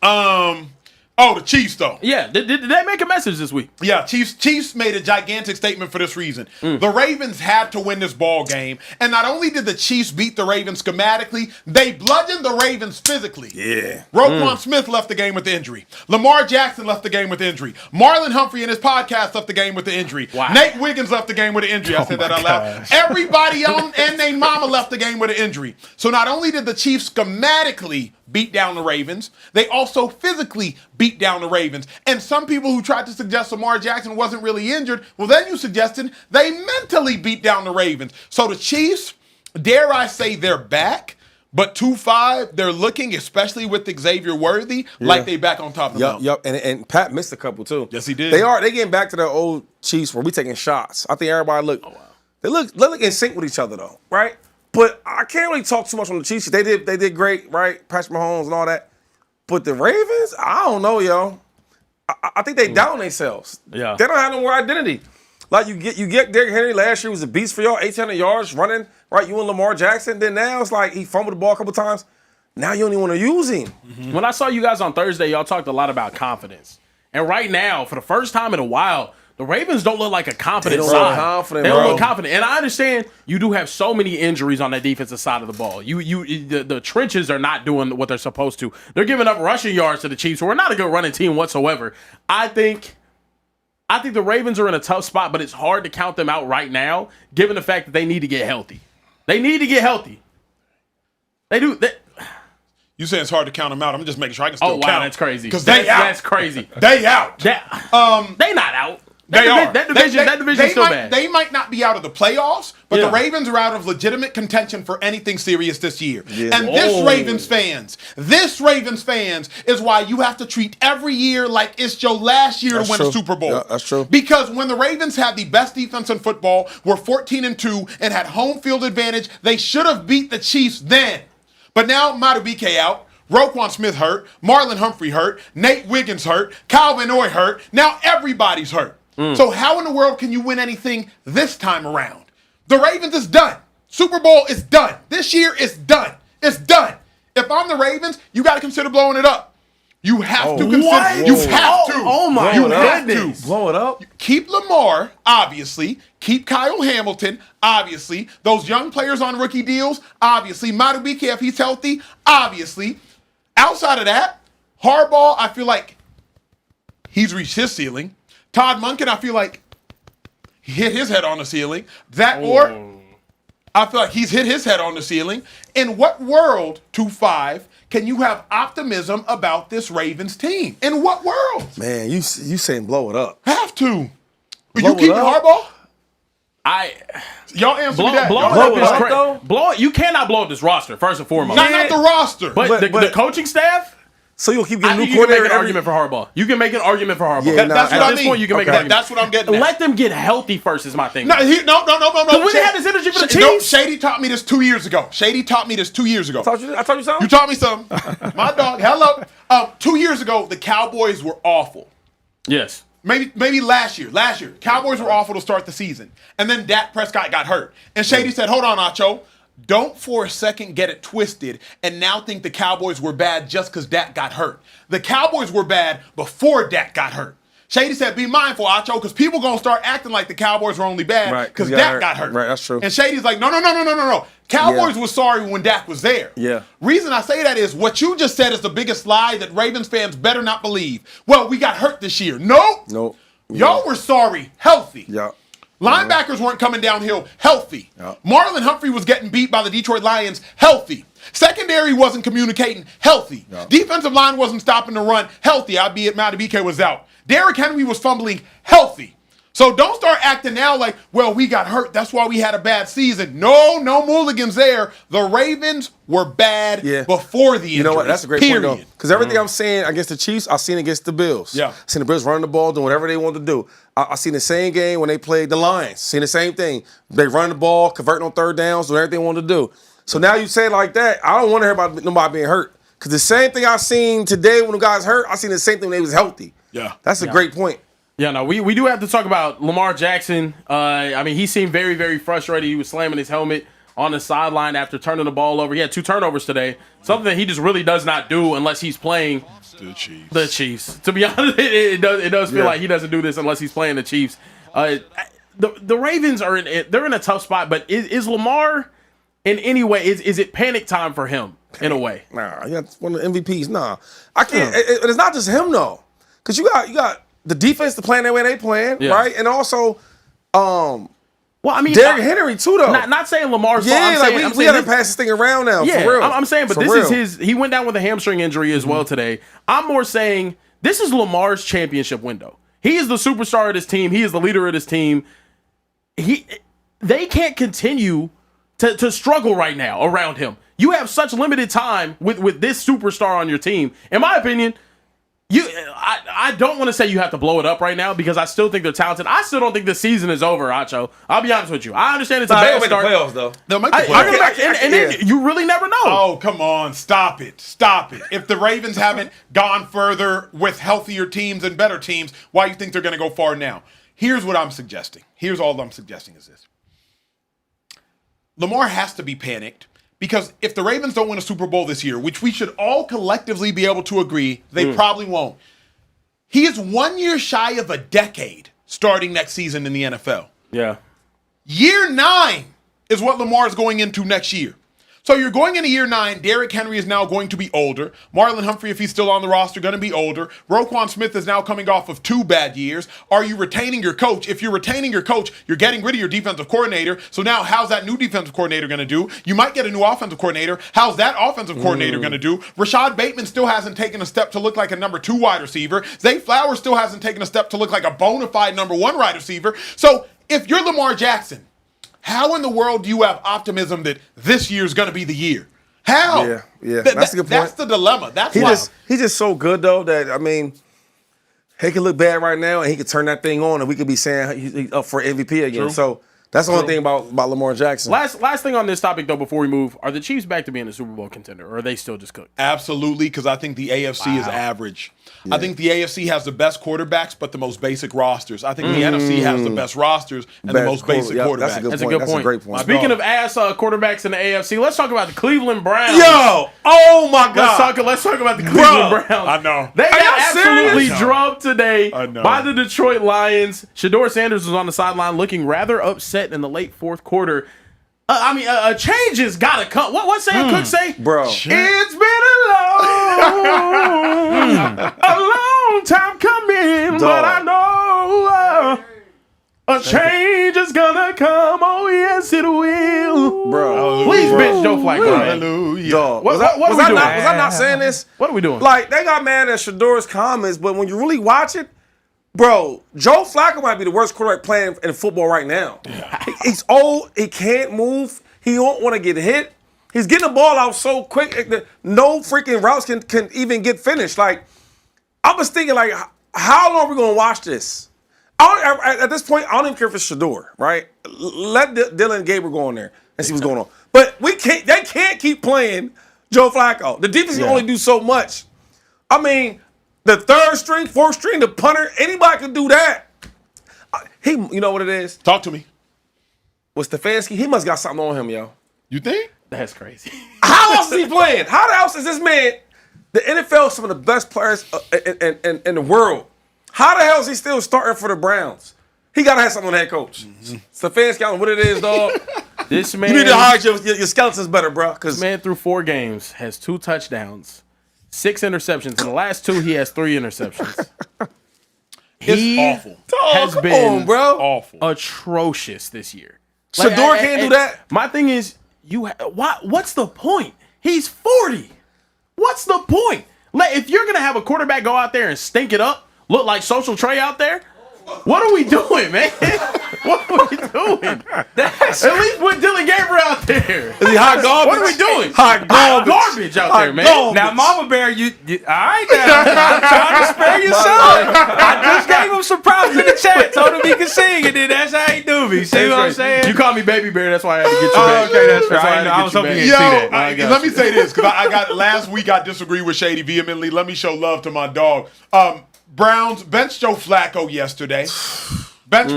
Oh, man. The Chiefs, though. Yeah, did they make a message this week? Yeah, Chiefs made a gigantic statement for this reason. The Ravens had to win this ball game, and not only did the Chiefs beat the Ravens schematically, they bludgeoned the Ravens physically. Yeah. Roquan Smith left the game with injury. Lamar Jackson left the game with injury. Marlon Humphrey and his podcast left the game with the injury. Wow. Nate Wiggins left the game with an injury. I said that out loud. Everybody on and their mama left the game with an injury. So not only did the Chiefs schematically beat down the Ravens, they also physically beat beat down the Ravens. And some people who tried to suggest Lamar Jackson wasn't really injured, well, then you suggested they mentally beat down the Ravens. So the Chiefs, dare I say, they're back. But 2-5, they're looking, especially with Xavier Worthy, like they back on top of the mountain. Yep. And Pat missed a couple too. Yes, he did. They getting back to the old Chiefs where we taking shots. I think everybody they look in sync with each other though, right? But I can't really talk too much on the Chiefs. They did great, right? Patrick Mahomes and all that. But the Ravens, I don't know, yo. I think they down themselves. Yeah. They don't have no more identity. Like you get Derrick Henry last year was a beast for y'all, 1,800 yards running, right? You and Lamar Jackson. Then now it's like he fumbled the ball a couple times. Now you don't even want to use him. Mm-hmm. When I saw you guys on Thursday, y'all talked a lot about confidence. And right now, for the first time in a while, the Ravens don't look like a confident They don't side. look confident, They don't bro. look confident. And I understand you do have so many injuries on that defensive side of the ball. The trenches are not doing what they're supposed to. They're giving up rushing yards to the Chiefs, who are not a good running team whatsoever. I think the Ravens are in a tough spot, but it's hard to count them out right now, given the fact that they need to get healthy. They need to get healthy. They do. You saying it's hard to count them out. I'm just making sure I can still Oh, wow, count. that's crazy. Because they out. That's crazy. They out. They not out. They are. That division's still bad. They might not be out of the playoffs, but Yeah. the Ravens are out of legitimate contention for anything serious this year. Yeah. And this Ravens fans is why you have to treat every year like it's your last year That's to win true. a Super Bowl. Yeah, that's true. Because when the Ravens had the best defense in football, were 14-2, and had home field advantage, they should have beat the Chiefs then. But now Madubuike out. Roquan Smith hurt. Marlon Humphrey hurt. Nate Wiggins hurt. Calvin Oy hurt. Now everybody's hurt. So how in the world can you win anything this time around? The Ravens is done. Super Bowl is done. This year is done. It's done. If I'm the Ravens, you got to consider blowing it up. You have to consider. What? You have to. Oh my You have goodness. to. Blow it up. Keep Lamar, obviously. Keep Kyle Hamilton, obviously. Those young players on rookie deals, obviously. Madubuike, if he's healthy, obviously. Outside of that, Harbaugh, I feel like he's reached his ceiling. Todd Monken, I feel like he hit his head on the ceiling. Or I feel like he's hit his head on the ceiling. In what world, 2-5, can you have optimism about this Ravens team? In what world? Man, you saying blow it up. Have to. Blow You it keeping up? Harbaugh? Y'all answer me that. Blow Y'all it up blow is it up. crazy. Blow it. You cannot blow up this roster, first and foremost. Not the roster. But the but- coaching staff, So you'll keep I getting think new you can make coordinator an every- argument for Harbaugh. You can make an argument for Harbaugh. Yeah, That's what At I this mean. point, you can make an argument. That's what I'm getting at. Let them get healthy first is my thing. No. When they had this energy for the Chiefs? Shady taught me this 2 years ago. I taught you something? You taught me something. My dog. Hello. 2 years ago, the Cowboys were awful. Yes. Maybe last year. Cowboys were awful to start the season. And then Dak Prescott got hurt. And Shady said, hold on, Acho. Don't for a second get it twisted and now think the Cowboys were bad just because Dak got hurt. The Cowboys were bad before Dak got hurt. Shady said, be mindful, Acho, because people going to start acting like the Cowboys were only bad Right, because 'cause Dak got hurt. Right, that's true. And Shady's like, no. Cowboys was sorry when Dak was there. Yeah. Reason I say that is what you just said is the biggest lie that Ravens fans better not believe. Well, we got hurt this year. Nope. Y'all were sorry, healthy. Yeah. Linebackers weren't coming downhill healthy. Yeah. Marlon Humphrey was getting beat by the Detroit Lions healthy. Secondary wasn't communicating healthy. Yeah. Defensive line wasn't stopping the run healthy, albeit Madubuike was out. Derrick Henry was fumbling healthy. So don't start acting now like, well, we got hurt. That's why we had a bad season. No mulligans there. The Ravens were bad before the injury. You know what? That's a great point, though. Because everything I'm saying against the Chiefs, I've seen against the Bills. Yeah. I've seen the Bills running the ball, doing whatever they wanted to do. I've seen the same game when they played the Lions. Seen the same thing. They run the ball, converting on third downs, doing everything they wanted to do. So now you say it like that, I don't want to hear about nobody being hurt. Because the same thing I seen today when the guys hurt, I seen the same thing when they was healthy. Yeah. That's a great point. Yeah, no, we do have to talk about Lamar Jackson. I mean, he seemed very, very frustrated. He was slamming his helmet on the sideline after turning the ball over. He had 2 turnovers today, something that he just really does not do unless he's playing the Chiefs. To be honest, it does feel like he doesn't do this unless he's playing the Chiefs. The Ravens are they're in a tough spot, but is Lamar in any way, is it panic time for him in a way? Nah, he got one of the MVPs. Nah, I can't. It's not just him though, because you got the defense to play the way they playing, right? And also, well, I mean, Derrick Henry too though. Not saying Lamar's yeah, fault. we got to pass this thing around now. Yeah, for real. I'm saying, but For this real. is his. He went down with a hamstring injury as well today. I'm more saying This is Lamar's championship window. He is the superstar of this team. He is the leader of this team. They can't continue to struggle right now around him. You have such limited time with this superstar on your team. In my opinion, I don't want to say you have to blow it up right now because I still think they're talented. I still don't think the season is over, Acho. I'll be honest with you. I understand it's a bad start. They'll make the playoffs, though. They'll make the playoffs. And then you really never know. Oh, come on. Stop it. Stop it. If the Ravens haven't gone further with healthier teams and better teams, why do you think they're going to go far now? Here's what I'm suggesting. Here's all I'm suggesting is this. Lamar has to be panicked because if the Ravens don't win a Super Bowl this year, which we should all collectively be able to agree, they probably won't. He is 1 year shy of a decade starting next season in the NFL. Yeah. Year 9 is what Lamar is going into next year. So you're going into year 9. Derrick Henry is now going to be older. Marlon Humphrey, if he's still on the roster, going to be older. Roquan Smith is now coming off of 2 bad years. Are you retaining your coach? If you're retaining your coach, you're getting rid of your defensive coordinator. So now how's that new defensive coordinator going to do? You might get a new offensive coordinator. How's that offensive coordinator going to do? Rashad Bateman still hasn't taken a step to look like a number 2 wide receiver. Zay Flowers still hasn't taken a step to look like a bona fide number 1 wide receiver. So if you're Lamar Jackson, how in the world do you have optimism that this year's going to be the year? How? Yeah. That's a good point. That's the dilemma. He's just so good, though, that, I mean, he can look bad right now, and he could turn that thing on, and we could be saying he's up for MVP again. True. So that's the only thing about Lamar Jackson. Last thing on this topic, though, before we move, are the Chiefs back to being a Super Bowl contender, or are they still just cooked? Absolutely, because I think the AFC is average. Yeah. I think the AFC has the best quarterbacks, but the most basic rosters. I think the NFC has the best rosters and the most basic quarterbacks. That's a good point. Great point. Speaking of ass quarterbacks in the AFC, let's talk about the Cleveland Browns. Yo! Oh, my God. Let's talk about the Cleveland Browns. I know. They got absolutely serious? drubbed today by the Detroit Lions. Shedeur Sanders was on the sideline looking rather upset in the late fourth quarter. A change has got to come. What Sam Cook say? Bro. It's been a long time coming, but I know a change is going to come. Oh, yes, it will. Bro. Please bench Joe Flacco. Hallelujah. Dog. What are we doing? Was I not saying this? What are we doing? Like, they got mad at Shedeur's comments, but when you really watch it, bro, Joe Flacco might be the worst quarterback playing in football right now. He's old. He can't move. He don't want to get hit. He's getting the ball out so quick. No freaking routes can even get finished. Like, I was thinking, like, how long are we going to watch this? At this point, I don't even care if it's Shedeur, right? Let Dylan and Gabriel go in there and see what's going on. But they can't keep playing Joe Flacco. The defense can only do so much. I mean, the third string, fourth string, the punter, anybody can do that. You know what it is? Talk to me. With Stefanski, he must got something on him, yo. You think? That's crazy. How else is he playing? How else is this man? The NFL is some of the best players in the world. How the hell is he still starting for the Browns? He got to have something on head coach. Stefanski, I don't know what it is, dog. This man, you need to hide your skeletons better, bro. This man through 4 games has 2 touchdowns, 6 interceptions. In the last 2, he has 3 interceptions. It's awful. Has been bro. Awful. Atrocious this year. Shedeur can't do that. My thing is, what's the point? He's 40. What's the point? If you're gonna have a quarterback go out there and stink it up, look like Social Trey out there, what are we doing, man? What are we doing? At least put Dylan Gabriel out there. Is he hot garbage? What are we doing? Hot garbage out there, man. Garbage. Now, Mama Bear, you all right now? I'm trying to spare your son. I just gave him some props in the chat, told him he could sing, and then that's how he do me. See what I'm saying? You call me Baby Bear, that's why I had to get you back. Okay, that's why right. I was hoping you didn't see that. Let me say this, because I got last week I disagreed with Shady vehemently. Let me show love to my dog. Browns benched Joe Flacco yesterday. Bench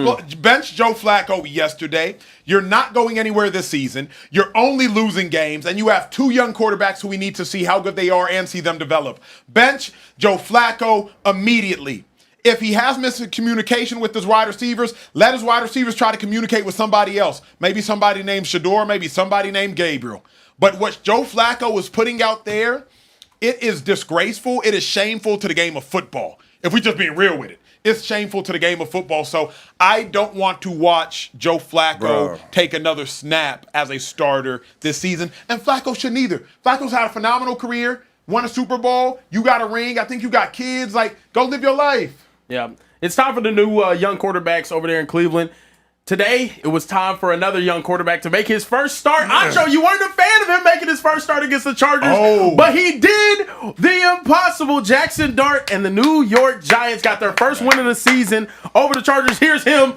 Joe Flacco yesterday. You're not going anywhere this season. You're only losing games, and you have 2 young quarterbacks who we need to see how good they are and see them develop. Bench Joe Flacco immediately. If he has miscommunication with his wide receivers, let his wide receivers try to communicate with somebody else. Maybe somebody named Shedeur, maybe somebody named Gabriel. But what Joe Flacco is putting out there, it is disgraceful. It is shameful to the game of football. If we're just being real with it. It's shameful to the game of football. So I don't want to watch Joe Flacco take another snap as a starter this season. And Flacco shouldn't either. Flacco's had a phenomenal career. won a Super Bowl. You got a ring. I think you got kids. Like, go live your life. Yeah. It's time for the new young quarterbacks over there in Cleveland. Today, it was time for another young quarterback to make his first start. Ancho, you weren't a fan of him making his first start against the Chargers, but he did the impossible. Jackson Dart and the New York Giants got their first win of the season over the Chargers. Here's him,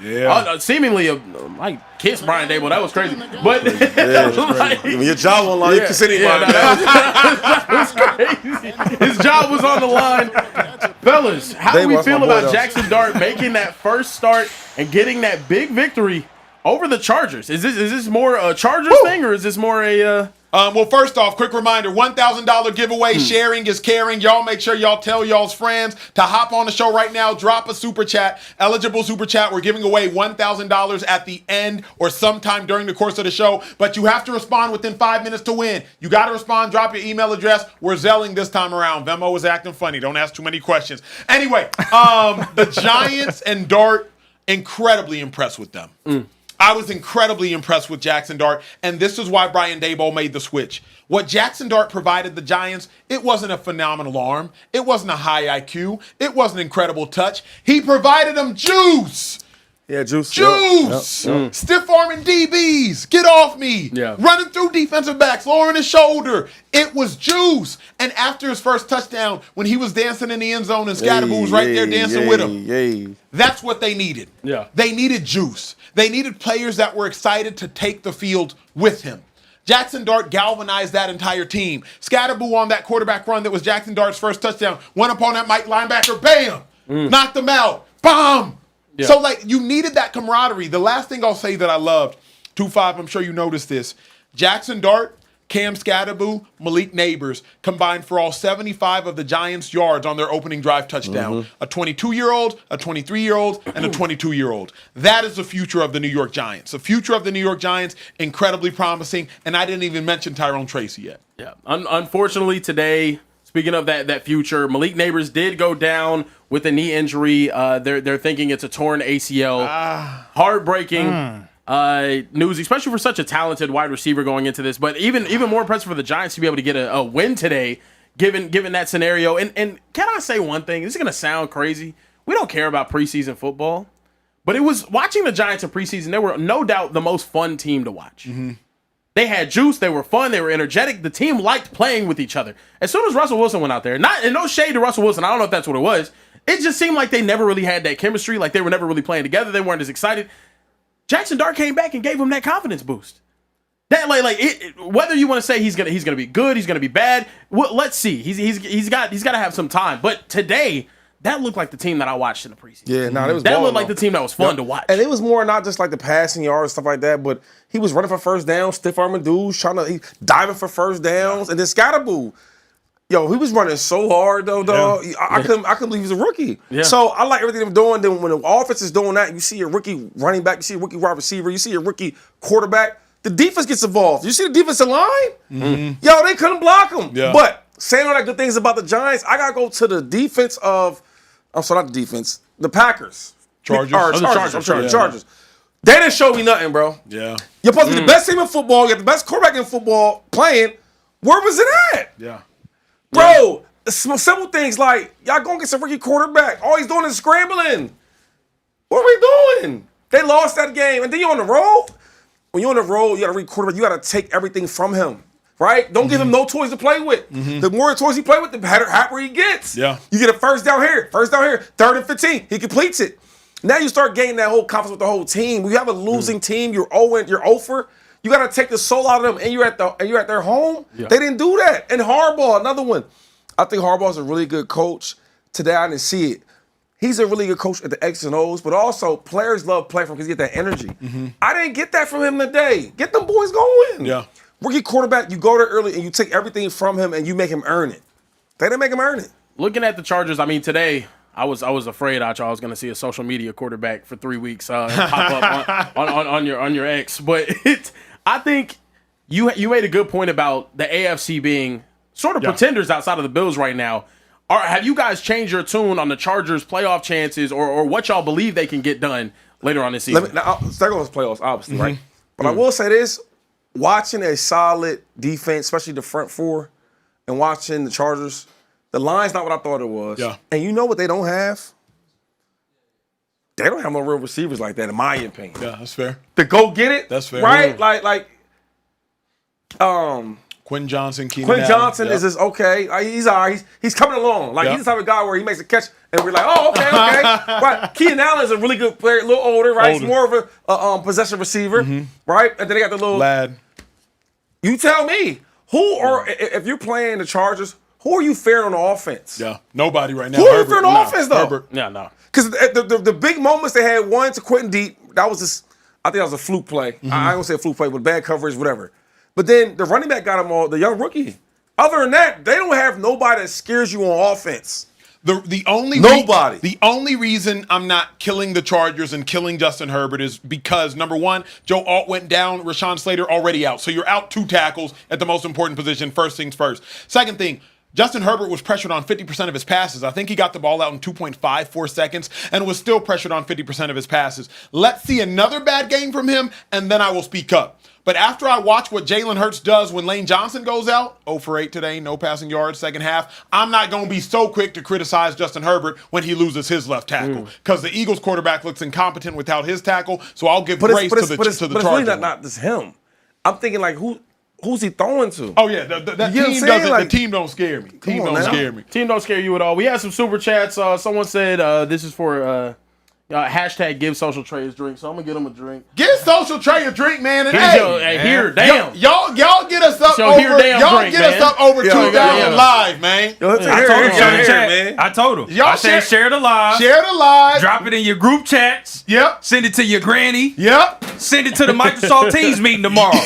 seemingly like kiss Brian Dable. That was crazy. But your job on the line, you kiss anybody. That was crazy. His job was on the line. Fellas, how do we feel about Jackson Dart making that first start and getting that big victory over the Chargers? Is this more a Chargers thing, or is this more a well, first off, quick reminder, $1,000 giveaway. Sharing is caring. Y'all make sure y'all tell y'all's friends to hop on the show right now. Drop a super chat. Eligible super chat. We're giving away $1,000 at the end or sometime during the course of the show. But you have to respond within 5 minutes to win. You got to respond. Drop your email address. We're Zelling this time around. Venmo was acting funny. Don't ask too many questions. Anyway, the Giants and Dart, incredibly impressed with them. I was incredibly impressed with Jackson Dart, and this is why Brian Daboll made the switch. What Jackson Dart provided the Giants, it wasn't a phenomenal arm. It wasn't a high IQ. It wasn't incredible touch. He provided them juice. Yeah, juice. Juice. Stiff arming DBs. Get off me. Yeah. Running through defensive backs, lowering his shoulder. It was juice. And after his first touchdown, when he was dancing in the end zone and Scatterboo was right there dancing with him, that's what they needed. Yeah. They needed juice. They needed players that were excited to take the field with him. Jackson Dart galvanized that entire team. Scatterboo on that quarterback run that was Jackson Dart's first touchdown went up on that Mike linebacker, bam, knocked him out, bomb. Yeah. So, like, you needed that camaraderie. The last thing I'll say that I loved, 2-5, I'm sure you noticed this. Jackson Dart, Cam Scatterboo, Malik Neighbors combined for all 75 of the Giants' yards on their opening drive touchdown. A 22-year-old, a 23-year-old, and a 22-year-old. That is the future of the New York Giants. The future of the New York Giants, incredibly promising, and I didn't even mention Tyrone Tracy yet. Yeah. Unfortunately, today, speaking of that future, Malik Neighbors did go down with a knee injury. They're thinking it's a torn ACL. Heartbreaking news, especially for such a talented wide receiver going into this. But even more impressive for the Giants to be able to get a win today, given that scenario. And can I say one thing? This is going to sound crazy. We don't care about preseason football. But it was watching the Giants in preseason, they were no doubt the most fun team to watch. They had juice. They were fun. They were energetic. The team liked playing with each other. As soon as Russell Wilson went out there, no shade to Russell Wilson. I don't know if that's what it was. It just seemed like they never really had that chemistry. Like they were never really playing together. They weren't as excited. Jackson Dart came back and gave him that confidence boost. That whether you want to say he's gonna be good, he's gonna be bad. Well, let's see. He's got to have some time. But today, that looked like the team that I watched in the preseason. Yeah, it was that looked like the team that was fun to watch. And it was more not just like the passing yards, stuff like that, but he was running for first downs, stiff arming dudes, diving for first downs, and then Scatterboo. Yo, he was running so hard though, dog. Yeah. I couldn't believe he was a rookie. Yeah. So I like everything they're doing. Then when the offense is doing that, you see a rookie running back, you see a rookie wide receiver, you see a rookie quarterback. The defense gets involved. You see the defensive line? Yo, they couldn't block him. Yeah. But saying all that good things about the Giants, I gotta go to the defense of. I'm sorry, not the defense. The Packers. Chargers. Chargers. They didn't show me nothing, bro. Yeah. You're supposed to be the best team in football. You got the best quarterback in football playing. Where was it at? Yeah. Bro, simple things like, y'all going to get some rookie quarterback. All he's doing is scrambling. What are we doing? They lost that game. And then you're on the road. When you're on the road, you got a rookie quarterback. You got to take everything from him. Right? Don't give him no toys to play with. The more toys he play with, the happier he gets. Yeah. You get a first down here, 3rd and 15. He completes it. Now you start gaining that whole confidence with the whole team. When you have a losing team, you're 0-for. You got to take the soul out of them, and you're at their home. Yeah. They didn't do that. And Harbaugh, another one. I think Harbaugh's a really good coach. Today I didn't see it. He's a really good coach at the X's and O's, but also players love playing from him because he get that energy. I didn't get that from him today. Get them boys going. Yeah. Rookie quarterback, you go there early and you take everything from him and you make him earn it. They didn't make him earn it. Looking at the Chargers, I mean, today I was afraid I was going to see a social media quarterback for 3 weeks pop up on your X. But I think you made a good point about the AFC being sort of pretenders outside of the Bills right now. Have you guys changed your tune on the Chargers' playoff chances or what y'all believe they can get done later on this season? Now, there goes playoffs, obviously, right? But I will say this. Watching a solid defense, especially the front four, and watching the Chargers, the line's not what I thought it was. Yeah. And you know what they don't have? They don't have no real receivers like that, in my opinion. Yeah, that's fair. To go get it. That's fair. Right? Yeah. Like Quinn Johnson, Keenan Quinn Allen. Johnson Yep. is just okay. Like, he's all right. He's coming along. Like Yep. he's the type of guy where he makes a catch and we're like, oh, okay. Right. Keenan Allen is a really good player, a little older, right? He's more of a possession receiver, right? And then they got the little Lad. You tell me, if you're playing the Chargers, who are you faring on the offense? Yeah, nobody right now. Who are you Herbert, faring on no. offense though? Herbert. Yeah, no. Because the big moments they had, one to Quentin Deep, that was just, I think that was a fluke play. I ain't gonna say a fluke play, but bad coverage, whatever. But then the running back got him all, the young rookie. Other than that, they don't have nobody that scares you on offense. The only Nobody. The only reason I'm not killing the Chargers and killing Justin Herbert is because, number one, Joe Alt went down, Rashawn Slater already out. So you're out 2 tackles at the most important position, first things first. Second thing, Justin Herbert was pressured on 50% of his passes. I think he got the ball out in 2.54 seconds and was still pressured on 50% of his passes. Let's see another bad game from him, and then I will speak up. But after I watch what Jalen Hurts does when Lane Johnson goes out, 0 for 8 today, no passing yards, second half, I'm not going to be so quick to criticize Justin Herbert when he loses his left tackle. Because the Eagles quarterback looks incompetent without his tackle, so I'll give grace to the Chargers. But it's really not just him. I'm thinking like, who's he throwing to? Oh, yeah, that You know what I'm team saying? doesn't. Like, the team don't scare me. Team on don't now. scare me. Team don't scare you at all. We had some super chats. Someone said this is for hashtag give social trades drink. So I'm gonna get him a drink. Get Social Trey a drink, man. And Here, damn. Y'all get us up So over. here, damn Y'all drink, get man. us up over 2,000 yeah. live, man. I I told him, man. I told him. Y'all I said share the live. Share the live. Drop it in your group chats. Yep. Send it to your granny. Yep. Send it to the Microsoft Teams meeting tomorrow.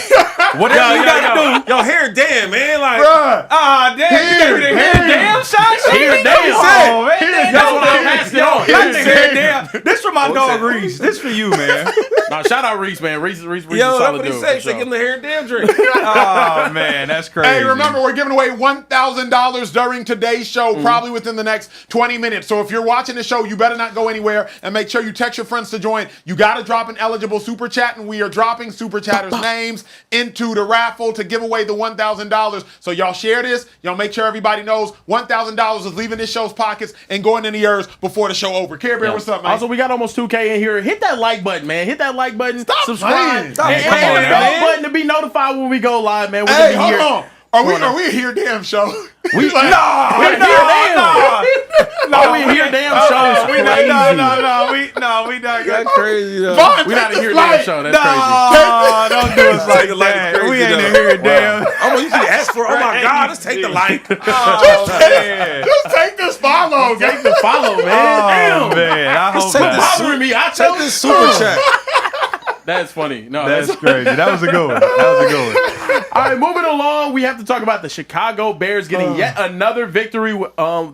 Whatever you gotta do. Yo, here, damn, man. Like, Bruh. Ah, damn. Here, You here. damn shot. Here, damn. Oh, man. Here, That's what I'm asking on. Y'all think here, damn. This for my dog Reese. This for you, man. Nah, shout out Reese, man. Reese is a yo, that's solid what he dude. said. for He said, sure. give him the hair and damn drink. Oh, man. That's crazy. Hey, remember, we're giving away $1,000 during today's show, probably within the next 20 minutes. So if you're watching the show, you better not go anywhere, and make sure you text your friends to join. You got to drop an eligible super chat, and we are dropping super chatters' names into the raffle to give away the $1,000. So y'all share this. Y'all make sure everybody knows $1,000 is leaving this show's pockets and going into yours before the show over. Care Bear, what's up, man? Also, we got almost 2K in here. Hit that like button, man. Hit that like button. Stop Subscribe. playing. Stop And playing, hit the man. bell button to be notified when we go live, man. We're Hey, gonna be hold here. on. Are we a here damn show? We like, We're here damn. No, we here damn show. We not, we not. That's crazy, though. Vaughn, We not a take here this damn light. show. That's No, don't do us like Take the light, that. it's crazy, We ain't though. in here, damn. Oh, you can ask for, oh my God, let's take the light. Oh, man. Just take this follow. Take the follow, man. Oh, Damn. man. I hope take not. this- Bothering me. I Take tell this super chat. That's funny. No, That's crazy. That was a good one. That was a good one. All right, moving along, we have to talk about the Chicago Bears getting yet another victory.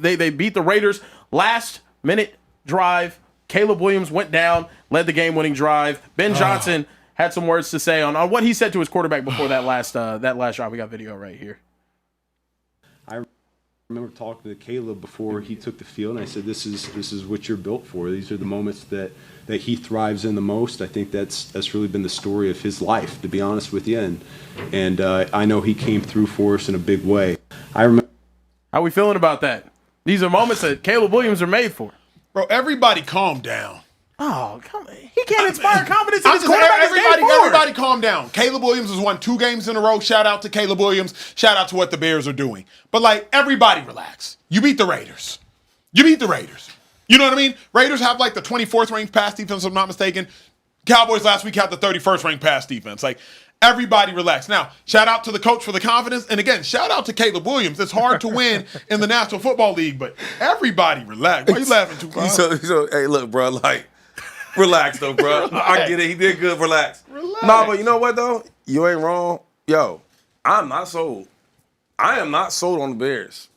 They beat the Raiders last minute drive. Caleb Williams went down, led the game-winning drive. Ben Johnson had some words to say on what he said to his quarterback before that last drive. We got video right here. I remember talking to Caleb before he took the field, and I said, "This is what you're built for. These are the moments that he thrives in the most." I think that's really been the story of his life, to be honest with you. And I know he came through for us in a big way. I remember. How we feeling about that? These are moments that Caleb Williams are made for. Bro, everybody calm down. Oh, come on. He can't inspire confidence in his Just, quarterback. everybody calm down. Caleb Williams has won 2 games in a row. Shout out to Caleb Williams. Shout out to what the Bears are doing. But, like, everybody relax. You beat the Raiders. You beat the Raiders. You know what I mean? Raiders have, like, the 24th ranked pass defense, if I'm not mistaken. Cowboys last week had the 31st ranked pass defense. Like, everybody relax. Now, shout out to the coach for the confidence. And, again, shout out to Caleb Williams. It's hard to win in the National Football League, but everybody relax. Why are you laughing too much? So, hey, look, bro, like, relax, though, bro. I get it. He did good. Relax. Nah, but you know what, though? You ain't wrong. Yo, I'm not sold. I am not sold on the Bears.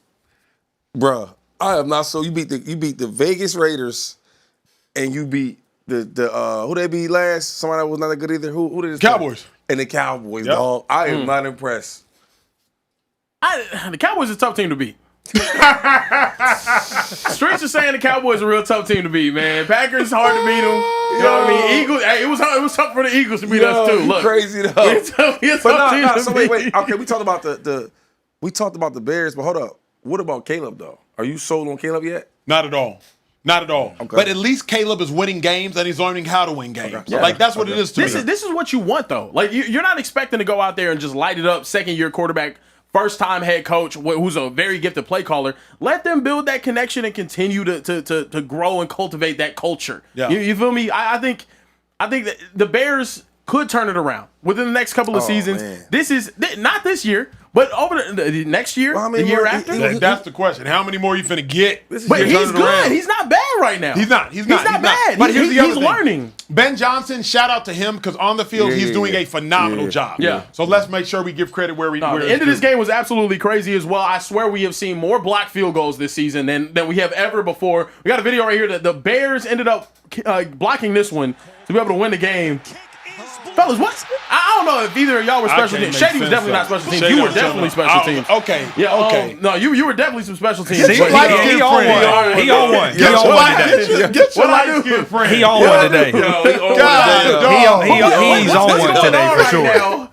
Bruh, I am not sold. You beat the Vegas Raiders, and you beat the who they beat last? Somebody that was not that good either. Who did this? Cowboys. And the Cowboys, Yep. dog. I am not impressed. The Cowboys are a tough team to beat. Streets are saying the Cowboys are a real tough team to beat, man. Packers hard to beat them. You know what I mean? Eagles. Hey, it was tough for the Eagles to beat us too. Look, Crazy though. it's a tough team to So wait. beat. Okay, we talked about We talked about the Bears, but hold up. What about Caleb, though? Are you sold on Caleb yet? Not at all. Not at all. Okay. But at least Caleb is winning games and he's learning how to win games. Okay. Like, that's what it is to me. This is what you want, though. Like, you're not expecting to go out there and just light it up, second-year quarterback, first-time head coach, who's a very gifted play caller. Let them build that connection and continue to grow and cultivate that culture. Yeah. You feel me? I think that the Bears could turn it around within the next couple of seasons. Man. This is not this year, but over the next year, Well, I mean, the year well, after. That's the question. How many more you finna get? This is But your he's turn it around. good. He's not bad right now. He's not. He's not bad. But here's the other he's thing. learning. Ben Johnson, shout out to him because on the field he's doing a phenomenal job. Yeah. So let's make sure we give credit where The end of this game was absolutely crazy as well. I swear we have seen more blocked field goals this season than we have ever before. We got a video right here that the Bears ended up blocking this one to be able to win the game. Fellas, what? I don't know if either of y'all were special teams. Shady was definitely not special teams. You were definitely special teams. Okay. Yeah. Okay. No, you were definitely some special teams. See, But he on one. He on one. He on one today. Get your What I do? light-skinned friend. He on one today. He's on one What's today going for on sure. right now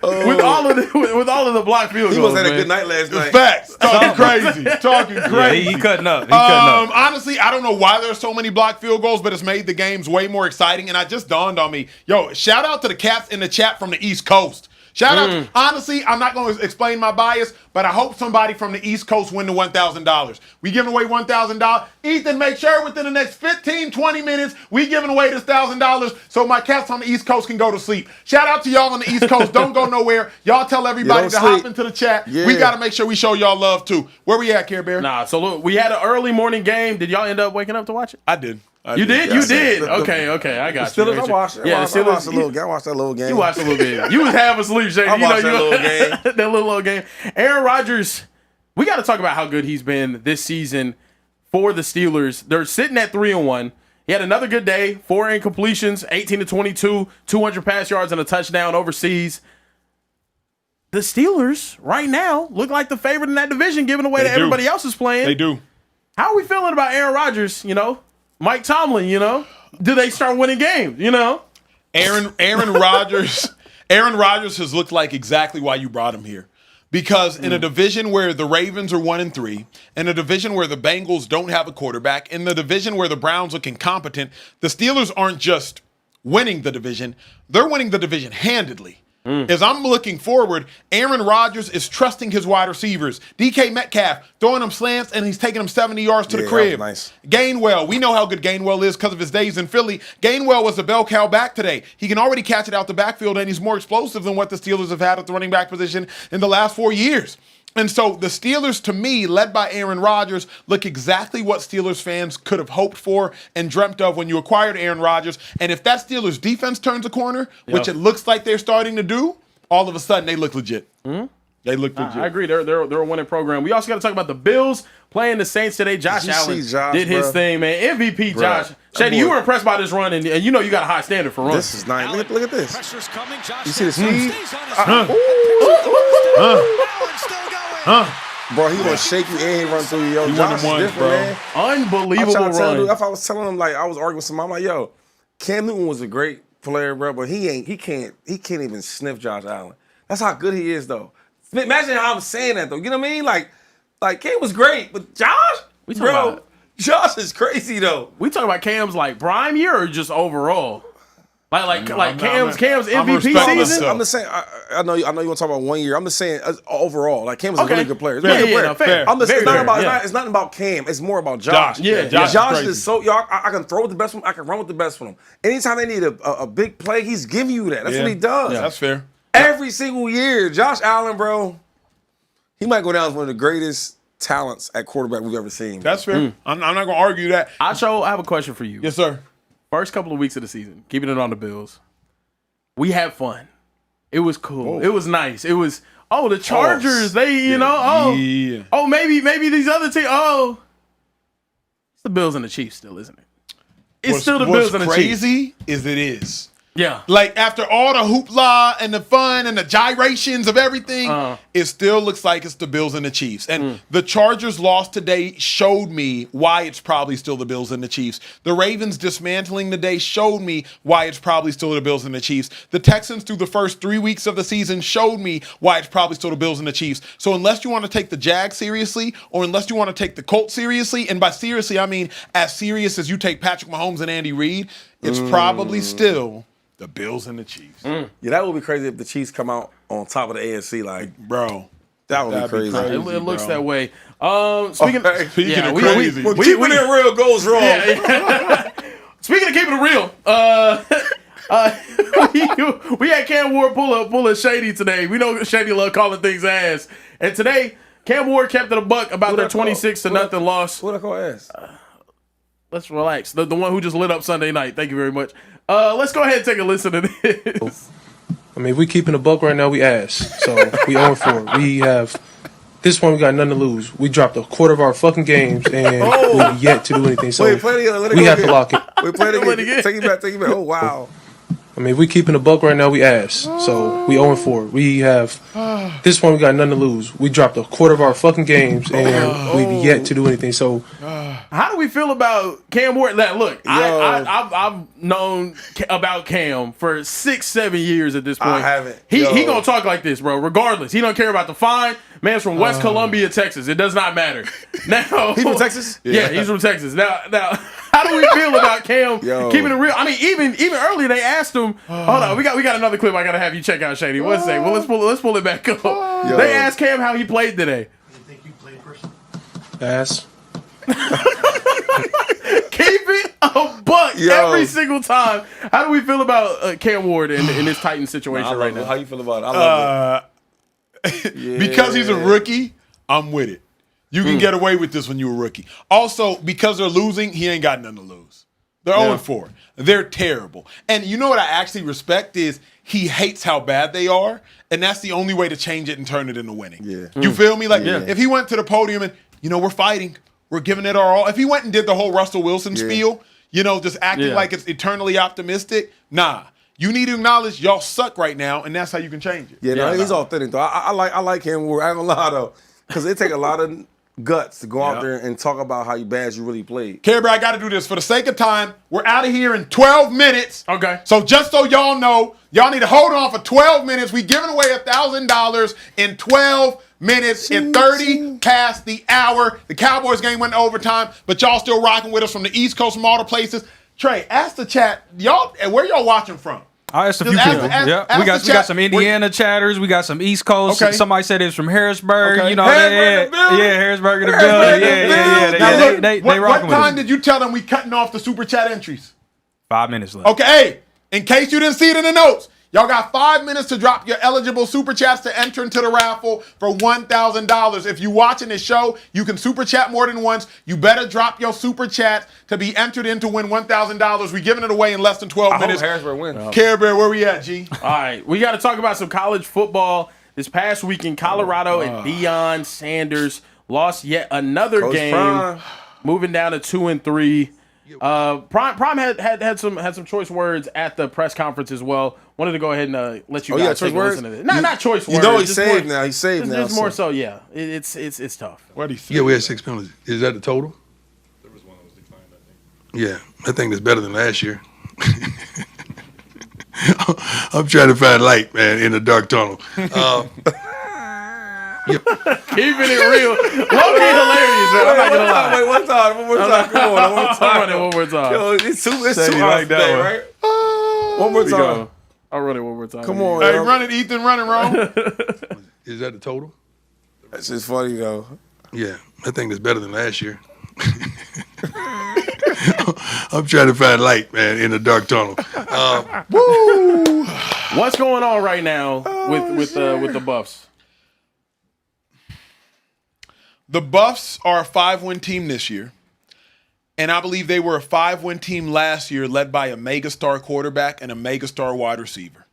with all of the blocked field goals? He must have had a man. good night last night. Facts. Talking crazy. Talking Yeah, crazy. he cutting up. He cutting up. Honestly, I don't know why there's so many blocked field goals, but it's made the games way more exciting. And it just dawned on me, shout out to the cats in the chat from the East Coast. Shout out. Honestly, I'm not going to explain my bias, but I hope somebody from the East Coast win the $1,000. We giving away $1,000. Ethan, make sure within the next 15, 20 minutes, we giving away this $1,000 so my cats on the East Coast can go to sleep. Shout out to y'all on the East Coast. Don't go nowhere. Y'all tell everybody to hop into the chat. Yeah. We got to make sure we show y'all love, too. Where we at, Care Bear? Nah, so look, we had an early morning game. Did y'all end up waking up to watch it? I did. You did? You did? The- Okay, I got you. Steelers, I watched it. Yeah, I watched a Steelers. little game. I watched that little game. You watched a little bit. You was half asleep, Shady. I You know watched that little game. that little game. Aaron Rodgers, we got to talk about how good he's been this season for the Steelers. They're sitting at 3-1. He had another good day, 4 incompletions, 18-22, 200 pass yards and a touchdown overseas. The Steelers right now look like the favorite in that division, given the way They that do. everybody else is playing. They do. How are we feeling about Aaron Rodgers, Mike Tomlin, Do they start winning games, Aaron Rodgers. Aaron Rodgers has looked like exactly why you brought him here. Because in a division where the Ravens are 1-3, in a division where the Bengals don't have a quarterback, in the division where the Browns look incompetent, the Steelers aren't just winning the division, they're winning the division handedly. As I'm looking forward, Aaron Rodgers is trusting his wide receivers. DK Metcalf throwing them slants, and he's taking them 70 yards to the that crib. was nice. Gainwell, we know how good Gainwell is because of his days in Philly. Gainwell was a bell cow back today. He can already catch it out the backfield, and he's more explosive than what the Steelers have had at the running back position in the last 4 years. And so the Steelers, to me, led by Aaron Rodgers, look exactly what Steelers fans could have hoped for and dreamt of when you acquired Aaron Rodgers. And if that Steelers defense turns a corner, which it looks like they're starting to do, all of a sudden they look legit. They look legit. I agree. They're a winning program. We also got to talk about the Bills playing the Saints today. Josh Did you Allen see Josh, did his bro? thing, man. MVP Josh. That Shady, boy- you were impressed by this run, and you know you got a high standard for runs. This is nice. Look at this. Pressure's coming. Josh You see the Allen speed? stays on his Allen still going. Bro, he gonna shake you and he run through you. Yo, He Josh one is of different, bro. man. Unbelievable I'm trying to tell run. dude, if I was telling him, like, I was arguing with somebody, I'm like, yo, Cam Newton was a great player, bro, but he can't even sniff Josh Allen. That's how good he is, though. Imagine how I'm saying that, though. You know what I mean? Like Cam was great, but Josh, We talking bro, about- Josh is crazy, though. We talking about Cam's like prime year or just overall? Like Cam's I'm MVP respecting season. myself. I'm just saying. I know you want to talk about 1 year. I'm just saying overall. Like Cam is a Okay. really good player. He's a Yeah, really good yeah, player. no, fair. I'm just, Very it's not fair, about. yeah. It's not about Cam. It's more about Josh. Yeah, Josh crazy. is so y'all. I can throw with the best one. I can run with the best one. Anytime they need a big play, he's giving you that. That's what he does. That's fair. Every single year, Josh Allen, bro, he might go down as one of the greatest talents at quarterback we've ever seen. That's fair. I'm not going to argue that. I have a question for you. Yes, sir. First couple of weeks of the season, keeping it on the Bills, we had fun. It was cool. It was nice. It was, the Chargers, maybe these other teams, it's the Bills and the Chiefs still, isn't it? It's still the Bills and the Chiefs. What's crazy is it is. Yeah. Like after all the hoopla and the fun and the gyrations of everything, it still looks like it's the Bills and the Chiefs. And the Chargers loss today showed me why it's probably still the Bills and the Chiefs. The Ravens dismantling today showed me why it's probably still the Bills and the Chiefs. The Texans through the first 3 weeks of the season showed me why it's probably still the Bills and the Chiefs. So unless you want to take the Jags seriously, or unless you want to take the Colts seriously, and by seriously I mean as serious as you take Patrick Mahomes and Andy Reid, it's probably still the Bills and the Chiefs. Yeah, that would be crazy if the Chiefs come out on top of the AFC. Like, bro, that would be that'd be crazy. crazy. It looks bro. that way. Speaking of crazy. When keeping it real goes wrong. Speaking of keeping it real, we had Cam Ward pull a Shady today. We know Shady love calling things ass. And today, Cam Ward kept it a buck about their 26-0 loss. What I call ass? Let's relax. The one who just lit up Sunday night. Thank you very much. Let's go ahead and take a listen to this. I mean, if we keeping a buck right now, we ass. So we 0-4. We have this one. We got nothing to lose. We dropped a quarter of our fucking games, and we've yet to do anything. So Wait, play it again. Let it we go have again. to lock it. Wait, play it again. Take it back. Take it back. Oh wow. I mean, if we keeping a buck right now, we ass. So we 0-4. We have this one. We got nothing to lose. We dropped a quarter of our fucking games, and we've yet to do anything. So How do we feel about Cam Ward? Now, look, I've known about Cam for 6-7 years at this point. I haven't. He gonna talk like this, bro. Regardless, he don't care about the fine. Man's from West Columbia, Texas. It does not matter. Now He from Texas? Yeah, he's from Texas. Now, how do we feel about Cam keeping it real? I mean, even earlier they asked him. Hold on, we got another clip. I gotta have you check out, Shady. What's that? Well, let's pull it back up. They asked Cam how he played today. ass. Keep it a buck every single time. How do we feel about Cam Ward in this Titan situation right now? How you feel about it? I love it. Because he's a rookie, I'm with it. You can get away with this when you're a rookie. Also, because they're losing, he ain't got nothing to lose. They're 0-4. They're terrible. And you know what I actually respect is he hates how bad they are, and that's the only way to change it and turn it into winning. Yeah. You feel me? Like, if he went to the podium and, we're fighting, we're giving it our all. If he went and did the whole Russell Wilson spiel, just acting like it's eternally optimistic, nah. You need to acknowledge y'all suck right now, and that's how you can change it. Yeah, he's authentic though. I like him. I ain't gonna lie though, because it take a lot of guts to go out there and talk about how bad you really played. Care Bear, I got to do this for the sake of time. We're out of here in 12 minutes. Okay. So just so y'all know, y'all need to hold on for 12 minutes. We giving away $1,000 in 12 minutes and 30 past the hour. The Cowboys game went to overtime, but y'all still rocking with us from the East Coast, from all the places. Trey, ask the chat, y'all, where y'all watching from? I asked a few Just people. ask We the got some chat. Indiana chatters. We got some East Coast. Okay. Somebody said it's from Harrisburg. Okay. Harrisburg in the building. Harrisburg in the building. Now, look, They what rocking with time us. did you tell them we cutting off the super chat entries? 5 minutes left. Okay, hey, in case you didn't see it in the notes, y'all got 5 minutes to drop your eligible super chats to enter into the raffle for $1,000. If you're watching this show, you can super chat more than once. You better drop your super chat to be entered in to win $1,000. We're giving it away in less than 12 minutes. Harrisburg wins. Care Bear, where we at, G? All right, we got to talk about some college football. This past week in Colorado, and Deion Sanders lost yet another Coach game, Prime. moving down to 2-3. Prime had some choice words at the press conference as well. Wanted to go ahead and let you guys take a listen to this. Not choice words. You know he's just saved more- now. He's saved now. It's more so, yeah. It's tough. What do you say? Yeah, we had 6 penalties. Is that the total? There was one that was declined, I think. Yeah, I think that's better than last year. I'm trying to find light, man, in the dark tunnel. Keeping it real. Low-key hilarious, man. I'm not gonna lie. Wait, one time. Come on, I'll run it one more time. Yo, it's two Shady hours like that today, one. right? One more Here we time. go. I'll run it one more time. Come on, Hey, yo. run it, Ethan, run it, wrong. Is that the total? That's just funny though. Yeah, I think that's better than last year. I'm trying to find light, man, in the dark tunnel. What's going on right now with the Buffs? The Buffs are a 5-win team this year. And I believe they were a 5-win team last year led by a megastar quarterback and a megastar wide receiver.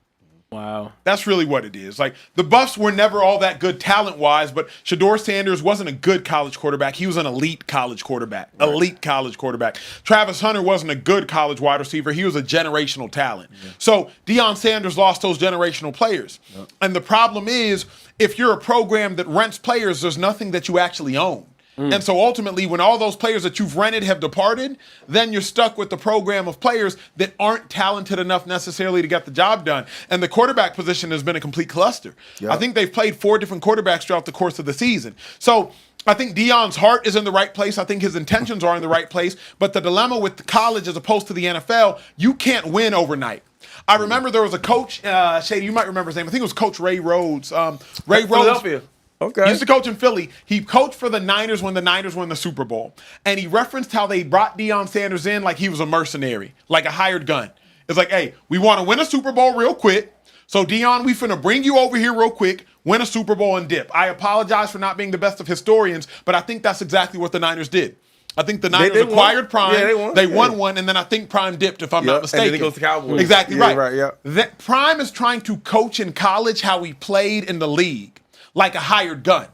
Wow. That's really what it is. Like, the Buffs were never all that good talent-wise, but Shedeur Sanders wasn't a good college quarterback. He was an elite college quarterback. Right. Elite college quarterback. Travis Hunter wasn't a good college wide receiver. He was a generational talent. Yeah. So Deion Sanders lost those generational players. Yep. And the problem is, if you're a program that rents players, there's nothing that you actually own. And so ultimately, when all those players that you've rented have departed, then you're stuck with the program of players that aren't talented enough necessarily to get the job done. And the quarterback position has been a complete cluster. Yep. I think they've played 4 different quarterbacks throughout the course of the season. So I think Deion's heart is in the right place. I think his intentions are in the right place. But the dilemma with the college as opposed to the NFL, you can't win overnight. I remember there was a coach, Shady, you might remember his name. I think it was Coach Ray Rhodes. Ray Rhodes. Philadelphia. Okay. He used to coach in Philly. He coached for the Niners when the Niners won the Super Bowl. And he referenced how they brought Deion Sanders in like he was a mercenary, like a hired gun. It's like, hey, we want to win a Super Bowl real quick. So, Deion, we finna bring you over here real quick, win a Super Bowl and dip. I apologize for not being the best of historians, but I think that's exactly what the Niners did. I think the Niners acquired Prime. Yeah, they won one, and then I think Prime dipped, if I'm not mistaken. And then he goes to Cowboys. Exactly right. Right. Yeah. That Prime is trying to coach in college how he played in the league, like a hired gun.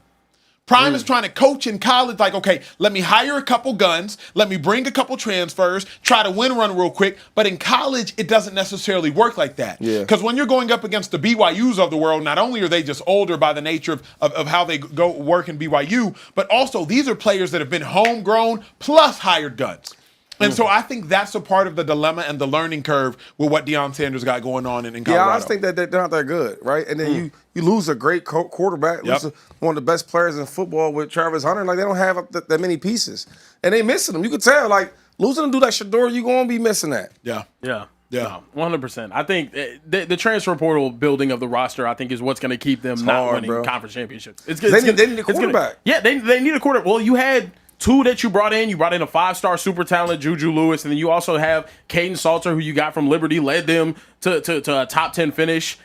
Prime is trying to coach in college like, okay, let me hire a couple guns, let me bring a couple transfers, try to win run real quick. But in college, it doesn't necessarily work like that. Because when you're going up against the BYUs of the world, not only are they just older by the nature of how they go work in BYU, but also these are players that have been homegrown plus hired guns. And so I think that's a part of the dilemma and the learning curve with what Deion Sanders got going on in Colorado. Yeah, I just think that they're not that good, right? And then you lose a great quarterback, lose one of the best players in football with Travis Hunter. Like, they don't have that many pieces. And they missing them. You could tell, like, losing a dude like Shedeur, you're going to be missing that. Yeah. 100%. I think the transfer portal building of the roster, I think, is what's going to keep them winning conference championships. They need a quarterback. They need a quarterback. Well, you had 2 that you brought in. You brought in a 5-star super talent, Juju Lewis, and then you also have Caden Salter, who you got from Liberty, led them to a top 10 finish.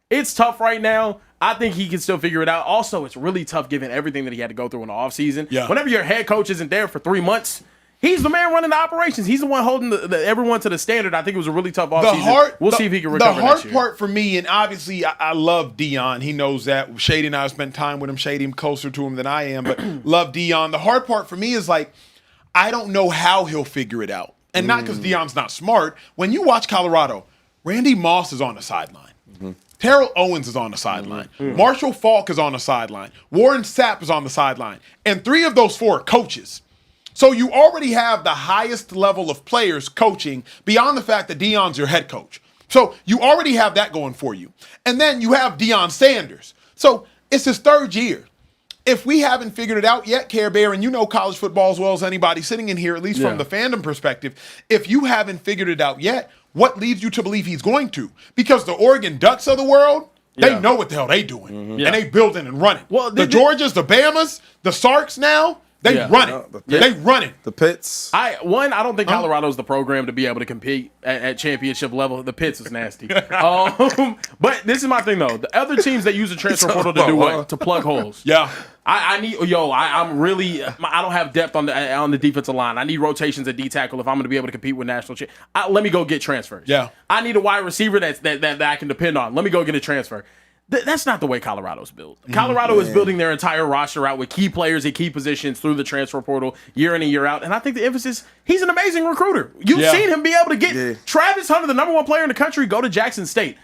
It's tough right now. I think he can still figure it out. Also, it's really tough given everything that he had to go through in the offseason. Yeah. Whenever your head coach isn't there for 3 months, he's the man running the operations. He's the one holding everyone to the standard. I think it was a really tough offseason. We'll see if he can recover next year. The hard part for me, and obviously I love Deion. He knows that. Shady and I have spent time with him. Shady, I'm closer to him than I am, but love Deion. The hard part for me is, like, I don't know how he'll figure it out. And not because Deion's not smart. When you watch Colorado, Randy Moss is on the sideline. Terrell Owens is on the sideline. Marshall Faulk is on the sideline. Warren Sapp is on the sideline. And 3 of those 4 are coaches. So you already have the highest level of players coaching beyond the fact that Deion's your head coach. So you already have that going for you. And then you have Deion Sanders. So it's his 3rd year. If we haven't figured it out yet, Care Bear, and you know college football as well as anybody sitting in here, at least from the fandom perspective, if you haven't figured it out yet, what leads you to believe he's going to? Because the Oregon Ducks of the world, they know what the hell they doing. And they building and running. Well, the Georgias, the Bamas, the Sarks now, they run it. They run it. The Pitts. I don't think Colorado's the program to be able to compete at championship level. The Pitts is nasty. But this is my thing, though. The other teams that use the transfer portal to do what? To plug holes. Yeah. I don't have depth on the defensive line. I need rotations at D tackle if I'm going to be able to compete with national champ. Let me go get transfers. Yeah. I need a wide receiver that I can depend on. Let me go get a transfer. That's not the way Colorado's built. Colorado is building their entire roster out with key players at key positions through the transfer portal year in and year out. And I think the emphasis, he's an amazing recruiter. You've seen him be able to get Travis Hunter, the #1 player in the country, go to Jackson State.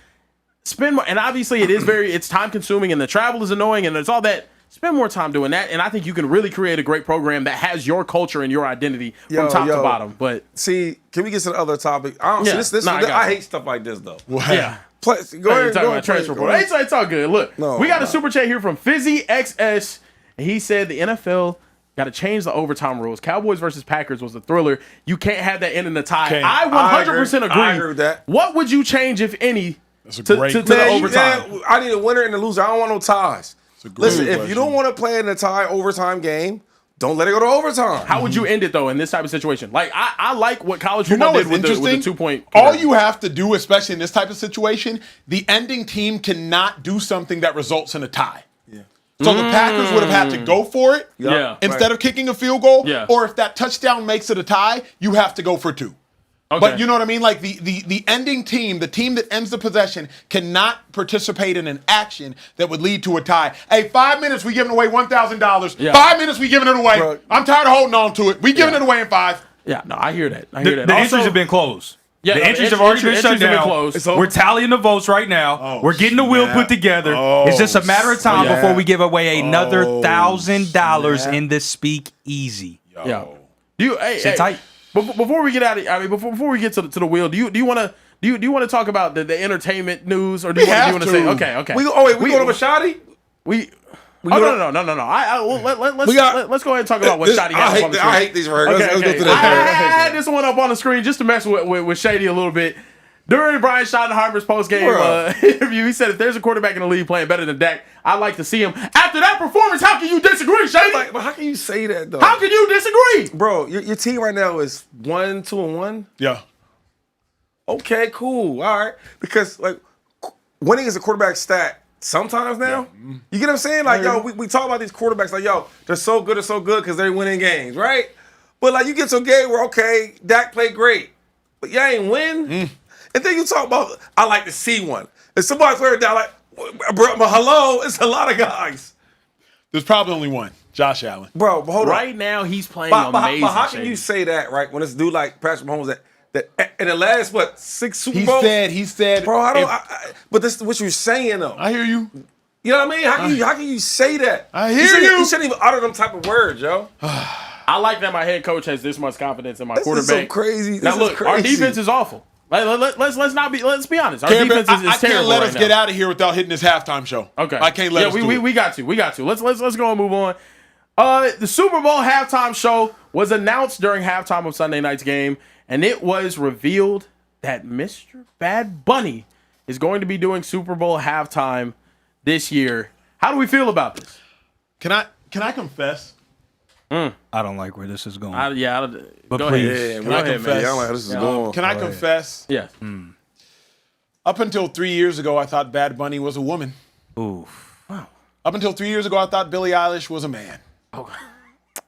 Spend more, and obviously it's time consuming and the travel is annoying and it's all that. Spend more time doing that, and I think you can really create a great program that has your culture and your identity from top to bottom. But see, can we get to the other topic? I hate stuff like this though. Yeah. Go ahead. Transfer portal. It's all good. Look, we got a super chat here from Fizzy XS, and he said the NFL got to change the overtime rules. Cowboys versus Packers was a thriller. You can't have that end in the tie. I 100% agree. I agree with that. What would you change, if any, to the overtime? I need a winner and a loser. I don't want no ties. Listen, if you don't want to play in a tie overtime game, don't let it go to overtime. How would you end it, though, in this type of situation? Like, I like what college football did with the 2-point. All you have to do, especially in this type of situation, the ending team cannot do something that results in a tie. So the Packers would have had to go for it instead of kicking a field goal. Or if that touchdown makes it a tie, you have to go for 2. But you know what I mean? Like the ending team, the team that ends the possession, cannot participate in an action that would lead to a tie. Hey, 5 minutes, we giving away $1,000. Yeah. 5 minutes, we giving it away. Bro. I'm tired of holding on to it. We giving it away in 5. Yeah, no, I hear that. The entries have been closed. Yeah, the no, entries have already been entries shut have been down. closed. We're tallying the votes right now. We're getting the wheel put together. It's just a matter of time before we give away another $1,000 in the Speakeasy. Yeah. Do you? Hey, Sit tight. Before we get out of, I mean, before we get to the wheel, do you want to talk about the entertainment news, or do you want to say okay? We going to Machadi? Let's go ahead and talk about what Shady got up on the screen. I hate these words. Okay, Let's go okay. to this. I had this one up on the screen just to mess with Shady a little bit. During Brian Schottenheimer's post-game interview, he said, if there's a quarterback in the league playing better than Dak, I'd like to see him. After that performance, how can you disagree, Shady? But how can you say that, though? How can you disagree? Bro, your team right now is 1-2-1. Yeah. Okay, cool. All right. Because, like, winning is a quarterback stat sometimes now. Yeah. You get what I'm saying? Like, yo, we talk about these quarterbacks like, yo, they're so good because they're winning games, right? But, like, you get to a game where, okay, Dak played great, but y'all ain't win. And then you talk about, I like to see one. If somebody's wearing down, like, bro, but hello, it's a lot of guys. There's probably only one, Josh Allen. Bro, but hold on. Right now, he's playing amazing. But how can you say that, right, when it's a dude like Patrick Mahomes that in the last, 6 Super Bowls? He said. Bro, but this is what you're saying, though. I hear you. You know what I mean? How can you say that? I hear you. You shouldn't even utter them type of words, yo. I like that my head coach has this much confidence in my quarterback. This is so crazy. Now, look, our defense is awful. Let's be honest. Our defense is I terrible. can't let us right get now. out of here without hitting this halftime show. Okay, I can't let us. We got to. Let's go and move on. The Super Bowl halftime show was announced during halftime of Sunday night's game, and it was revealed that Mr. Bad Bunny is going to be doing Super Bowl halftime this year. How do we feel about this? Can I confess? I don't like where this is going. But go please. ahead. Can I confess? Yeah, I don't like how this is going. Can I confess? Yes. Up until 3 years ago, I thought Bad Bunny was a woman. Oof. Wow. Up until 3 years ago, I thought Billie Eilish was a man. Okay.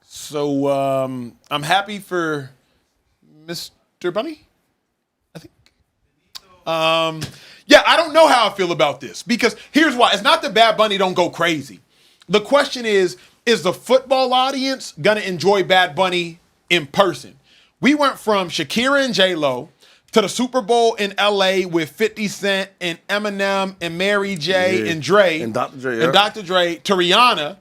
So I'm happy for Mr. Bunny, I think. Yeah, I don't know how I feel about this because here's why. It's not that Bad Bunny don't go crazy. The question is the football audience going to enjoy Bad Bunny in person? We went from Shakira and J-Lo to the Super Bowl in L.A. with 50 Cent and Eminem and Mary J. and Dre. And Dr. Dre. And Dr. Dre to Rihanna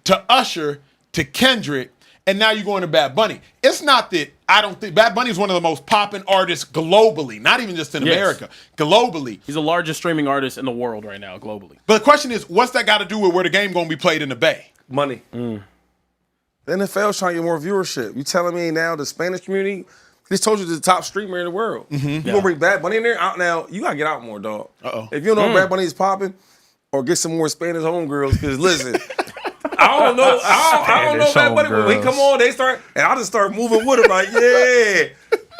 to Usher to Kendrick. And now you're going to Bad Bunny. It's not that I don't think Bad Bunny is one of the most popping artists globally, not even just in America, globally. He's the largest streaming artist in the world right now, globally. But the question is, what's that got to do with where the game going to be played in the Bay? Money. The NFL's trying to get more viewership. You telling me now the Spanish community, they just told you the top streamer in the world. You gonna bring Bad Bunny in there? Out now, you gotta get out more, dog. If you don't know Bad Bunny is popping, or get some more Spanish homegirls, because listen, I don't know Bad Bunny. When he come on, they start, and I just start moving with him like, yeah.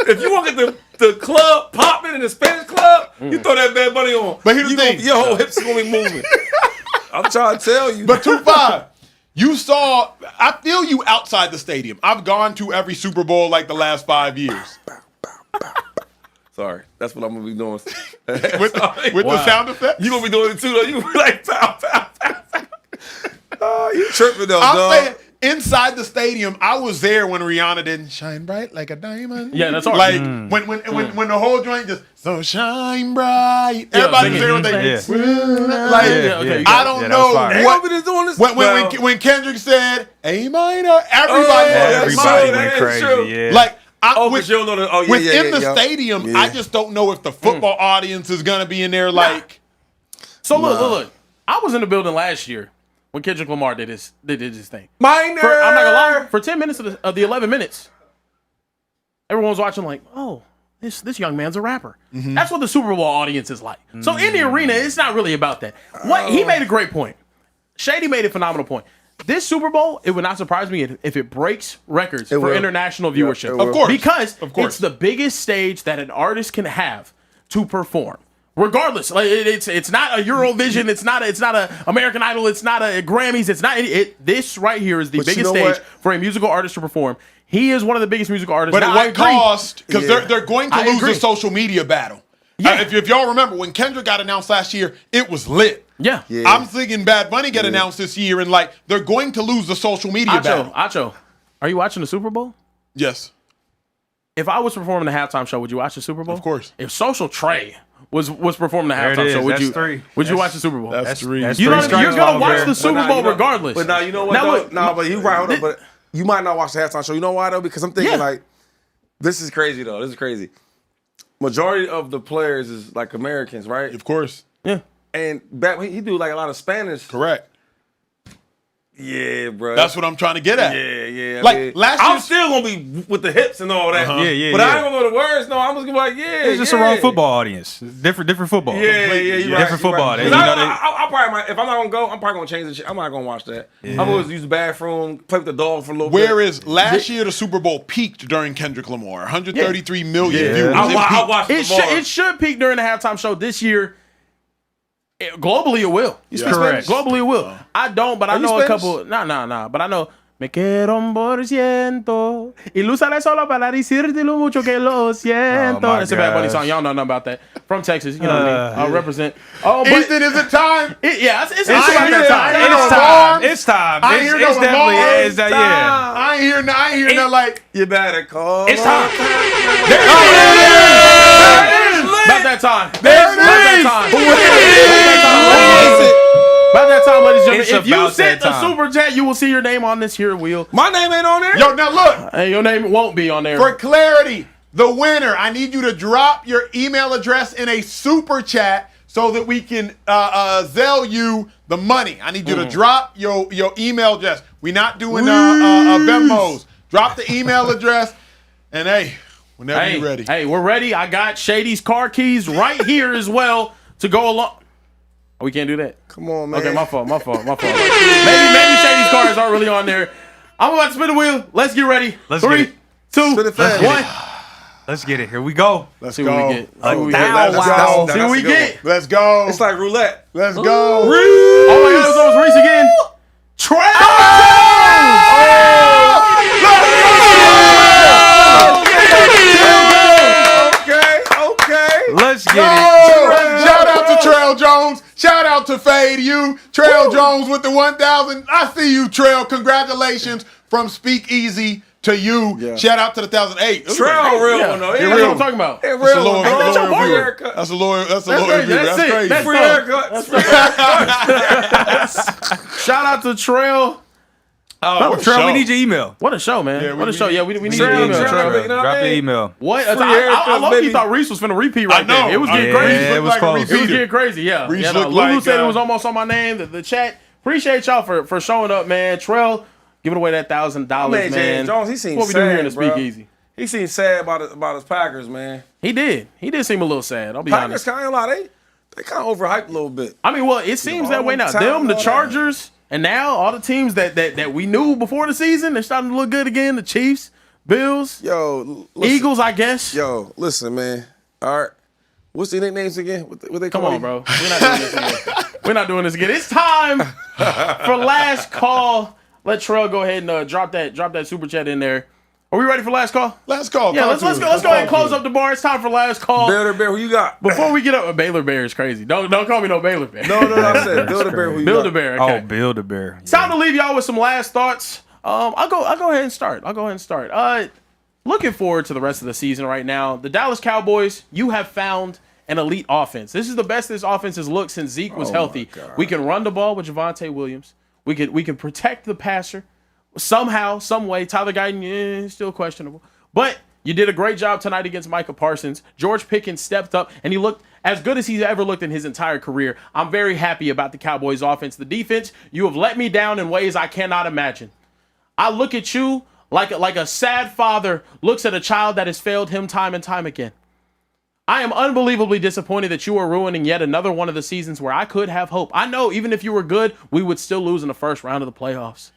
If you want to get the club popping in the Spanish club, you throw that Bad Bunny on. But here's the thing. Your whole hips are gonna be moving. I'm trying to tell you. But 2-5. You saw, I feel you outside the stadium. I've gone to every Super Bowl like the last 5 years. Sorry, that's what I'm gonna be doing. with the sound effect? You gonna be doing it too, though. You be like, pow, pow, pow. Oh, you tripping though, I'm dog. saying, inside the stadium, I was there when Rihanna didn't shine bright like a diamond. Yeah, that's hard. Like when the whole joint just so shine bright. Everybody's there with their I don't know what when Kendrick said A minor, everybody went crazy. Yeah. Like within the stadium, I just don't know if the football audience is gonna be in there like. So look. I was in the building last year when Kendrick Lamar did his thing. Minor. I'm not gonna lie. For 10 minutes of the 11 minutes, everyone was watching like, oh, this young man's a rapper. That's what the Super Bowl audience is like. So in the arena, it's not really about that. He made a great point. Shady made a phenomenal point. This Super Bowl, it would not surprise me if it breaks records for international viewership. Of course. Because it's the biggest stage that an artist can have to perform. Regardless, like it's not a Eurovision, it's not a American Idol, it's not a Grammys, it's not this right here is the biggest stage for a musical artist to perform. He is one of the biggest musical artists. But Now, at I what agree. cost? Because they're going to I lose agree. the social media battle. Yeah. If y'all remember, when Kendrick got announced last year, it was lit. Yeah. I'm thinking Bad Bunny get announced this year, and like they're going to lose the social media battle. Acho, are you watching the Super Bowl? Yes, If I was performing the halftime show, would you watch the Super Bowl? of course. If Social Trey was performing the There it halftime is. show, would That's you three. would you watch the Super Bowl? That's three. That's You three know, strikes, you're gonna Papa watch Bear. the Super Bowl regardless. But now you know what? Now though? look, Nah, but you right. Hold up. But you might not watch the halftime show. You know why though? Because I'm thinking Yeah. like, this is crazy though. This is crazy. Majority of the players is like Americans, right? Of course. Yeah. And back he do like a lot of Spanish. Correct. Yeah, bro. That's what I'm trying to get at. Yeah. I Like, mean, last I'm year's- still gonna be with the hips and all that. Yeah, But yeah. I ain't gonna know the words. No, I'm just gonna be like, yeah. It's just a wrong football audience. Different football. Yeah, you right. Different football. Right. They- 'Cause you know, they- I probably might, if I'm not gonna go, I'm probably gonna change the shit. I'm not gonna watch that. I'm gonna use the bathroom, play with the dog for a little bit. Whereas last year the Super Bowl peaked during Kendrick Lamar, 133 million viewers. I'll It watch peaked. It should peak during the halftime show this year. Globally, it will. You speak Correct. Spanish? Globally, it will. I don't, but I you know a Spanish? couple. Nah. But I know. Me quedo un por ciento y lo usaré solo para decirte lo mucho que lo siento. my That's a Bad Bunny gosh. song. Y'all know nothing about that. From Texas, you know what I mean? I'll represent. Oh, but Is it time? yeah, it's I about ain't that hear time. that. It's Ain't no time. alarms. It's time. I ain't hear no It's definitely alarms. is that yeah. I ain't hear nothing like. You better call. It's time. About that time. There About that it time. is. About that time, ladies and It's gentlemen. If you about sent that a time. super chat, you will see your name on this here wheel. My name ain't on there. Yo, now look. Hey, your name won't be on there. For clarity, the winner, I need you to drop your email address in a super chat so that we can Zelle you the money. I need you to drop your email address. We're not doing Venmos. Drop the email address, and hey, whenever you're ready. Hey, we're ready. I got Shady's car keys right here as well to go along. Oh, we can't do that. Come on, man. Okay, my fault. Maybe Shady's cars aren't really on there. I'm about to spin the wheel. Let's get ready. Let's get 3, it. 2, Spin it fast. 1. Let's get it. Here we go. Let's See go. what we get. See what we Let's get. go. See what we get. Let's go. It's like roulette. Let's go. Oh my God, it's almost Reese again. Okay. Let's get it. Shout out to Trail Jones. Shout out to Fade You. Trail Jones with the 1,000. I see you, Trail. Congratulations from Speakeasy to you. Yeah. Shout out to the 1,008. Trail real one though. That's Yeah, what I'm talking about. real That's a loyal, one. Ain't that your loyal boy? viewer. Haircut. That's a loyal crazy. viewer. That's That's it. crazy. That's Free haircuts. Shout out to Trail. Oh, Trail, we need your email. What a show, man. Yeah, what a we show. need- Yeah, we need Trail, your email, Trail, Trail. you know what Drop I the mean? email. What? Free I haircuts, low-key baby. thought Reese was finna repeat right I know. there. It was getting I- crazy. Yeah, it was Like a close. It was repeater. getting crazy, yeah. Reese Yeah, looked Lulu like, said it was almost on my name. The chat. Appreciate y'all for showing up, man. Trell, giving away that $1,000, Man, man. James Jones, he seems What we do here in the sad, bro. Speakeasy. He seems sad about his Packers, man. He did. He did seem a little sad. I'll be Packers honest. kind of like they kind of overhyped a little bit. I mean, well, it seems all that way now. the time, Them, the all that. Chargers, and now all the teams that we knew before the season, they're starting to look good again. The Chiefs, Bills, Yo, listen, Eagles, I guess. Yo, listen, man. All right, what's the nicknames again? What they Come call on, you? bro. We're not doing this again. We're not doing this again. It's time for last call. Let Trell go ahead and drop that super chat in there. Are we ready for last call? Let's go. Yeah, let's go ahead and close up the bar. It's time for last call. Baylor Bear, who you got? Before we get up, Baylor Bear is crazy. Don't call me no Baylor Bear. No, I said Baylor Bear, who you Build a got? Bear. Okay. Oh, Build a Bear. It's time to leave y'all with some last thoughts. I'll go ahead and start. Looking forward to the rest of the season right now. The Dallas Cowboys, you have found an elite offense. This is the best this offense has looked since Zeke was healthy. We can run the ball with Javonte Williams. We can protect the passer somehow, some way. Tyler Guyton, still questionable. But you did a great job tonight against Micah Parsons. George Pickens stepped up, and he looked as good as he's ever looked in his entire career. I'm very happy about the Cowboys offense. The defense, you have let me down in ways I cannot imagine. I look at you like a sad father looks at a child that has failed him time and time again. I am unbelievably disappointed that you are ruining yet another one of the seasons where I could have hope. I know even if you were good, we would still lose in the first round of the playoffs.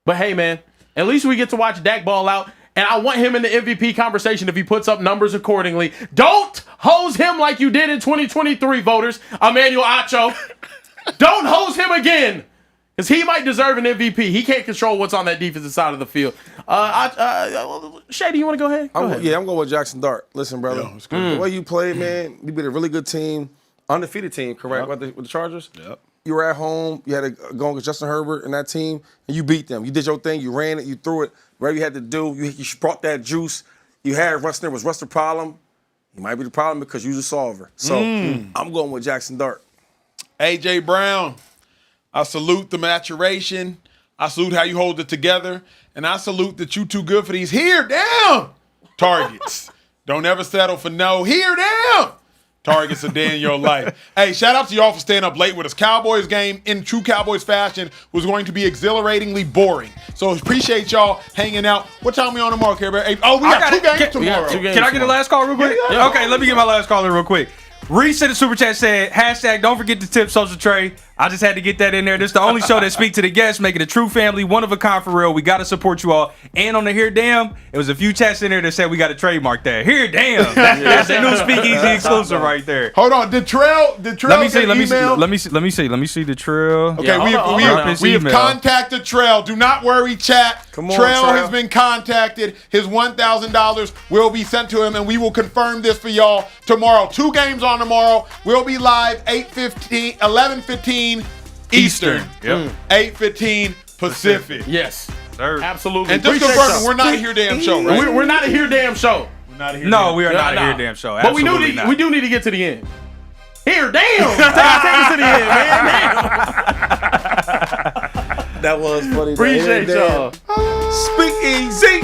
But hey, man, at least we get to watch Dak ball out, and I want him in the MVP conversation if he puts up numbers accordingly. Don't hose him like you did in 2023, voters. Emmanuel Acho. Don't hose him again. Because he might deserve an MVP. He can't control what's on that defensive side of the field. Shady, you want to go ahead? Go ahead. Yeah, I'm going with Jackson Dart. Listen, brother. The way you played, man, you beat a really good team, undefeated team, correct, with the Chargers? Yep. You were at home. You had to go against Justin Herbert and that team, and you beat them. You did your thing. You ran it. You threw it. Whatever you had to do, you brought that juice. You had Russ there. Was Russ the problem? He might be the problem because you're the solver. So I'm going with Jackson Dart. A.J. Brown, I salute the maturation. I salute how you hold it together. And I salute that you too good for these here down targets. Don't ever settle for no here down targets a day in your life. Hey, shout out to y'all for staying up late with us. Cowboys game in true Cowboys fashion was going to be exhilaratingly boring. So appreciate y'all hanging out. What time we on tomorrow, Care Bear? Oh, we got two games tomorrow. Can I get the last call real quick? Yeah. Okay, let me get my last call in real quick. Reese in the super chat said, hashtag don't forget to tip Social Trey. I just had to get that in there. This is the only show that speak to the guests, make it a true family, one of a kind for real. We got to support you all. And on the Here Damn, it was a few chats in there that said we got to trademark that. Here Damn. That's the new Speakeasy exclusive right there. Hold on. Did Trail Let me see the trail. Okay, we have contacted Trail. Do not worry, chat. Come on, Trail Trail. has been contacted. His $1,000 will be sent to him, and we will confirm this for y'all tomorrow. 2 games on tomorrow. We'll be live 11:15 Eastern. Yep. 8:15 Pacific. Yes. Sir. Absolutely. And just Appreciate confirming, y'all. we're not a Here Damn show, right? We're not a Here Damn show. No, we are not a Here Damn show. But we Absolutely not. do need to get to the end. Here Damn. take us to the end, man. Damn. That was funny. Appreciate y'all. Speakeasy.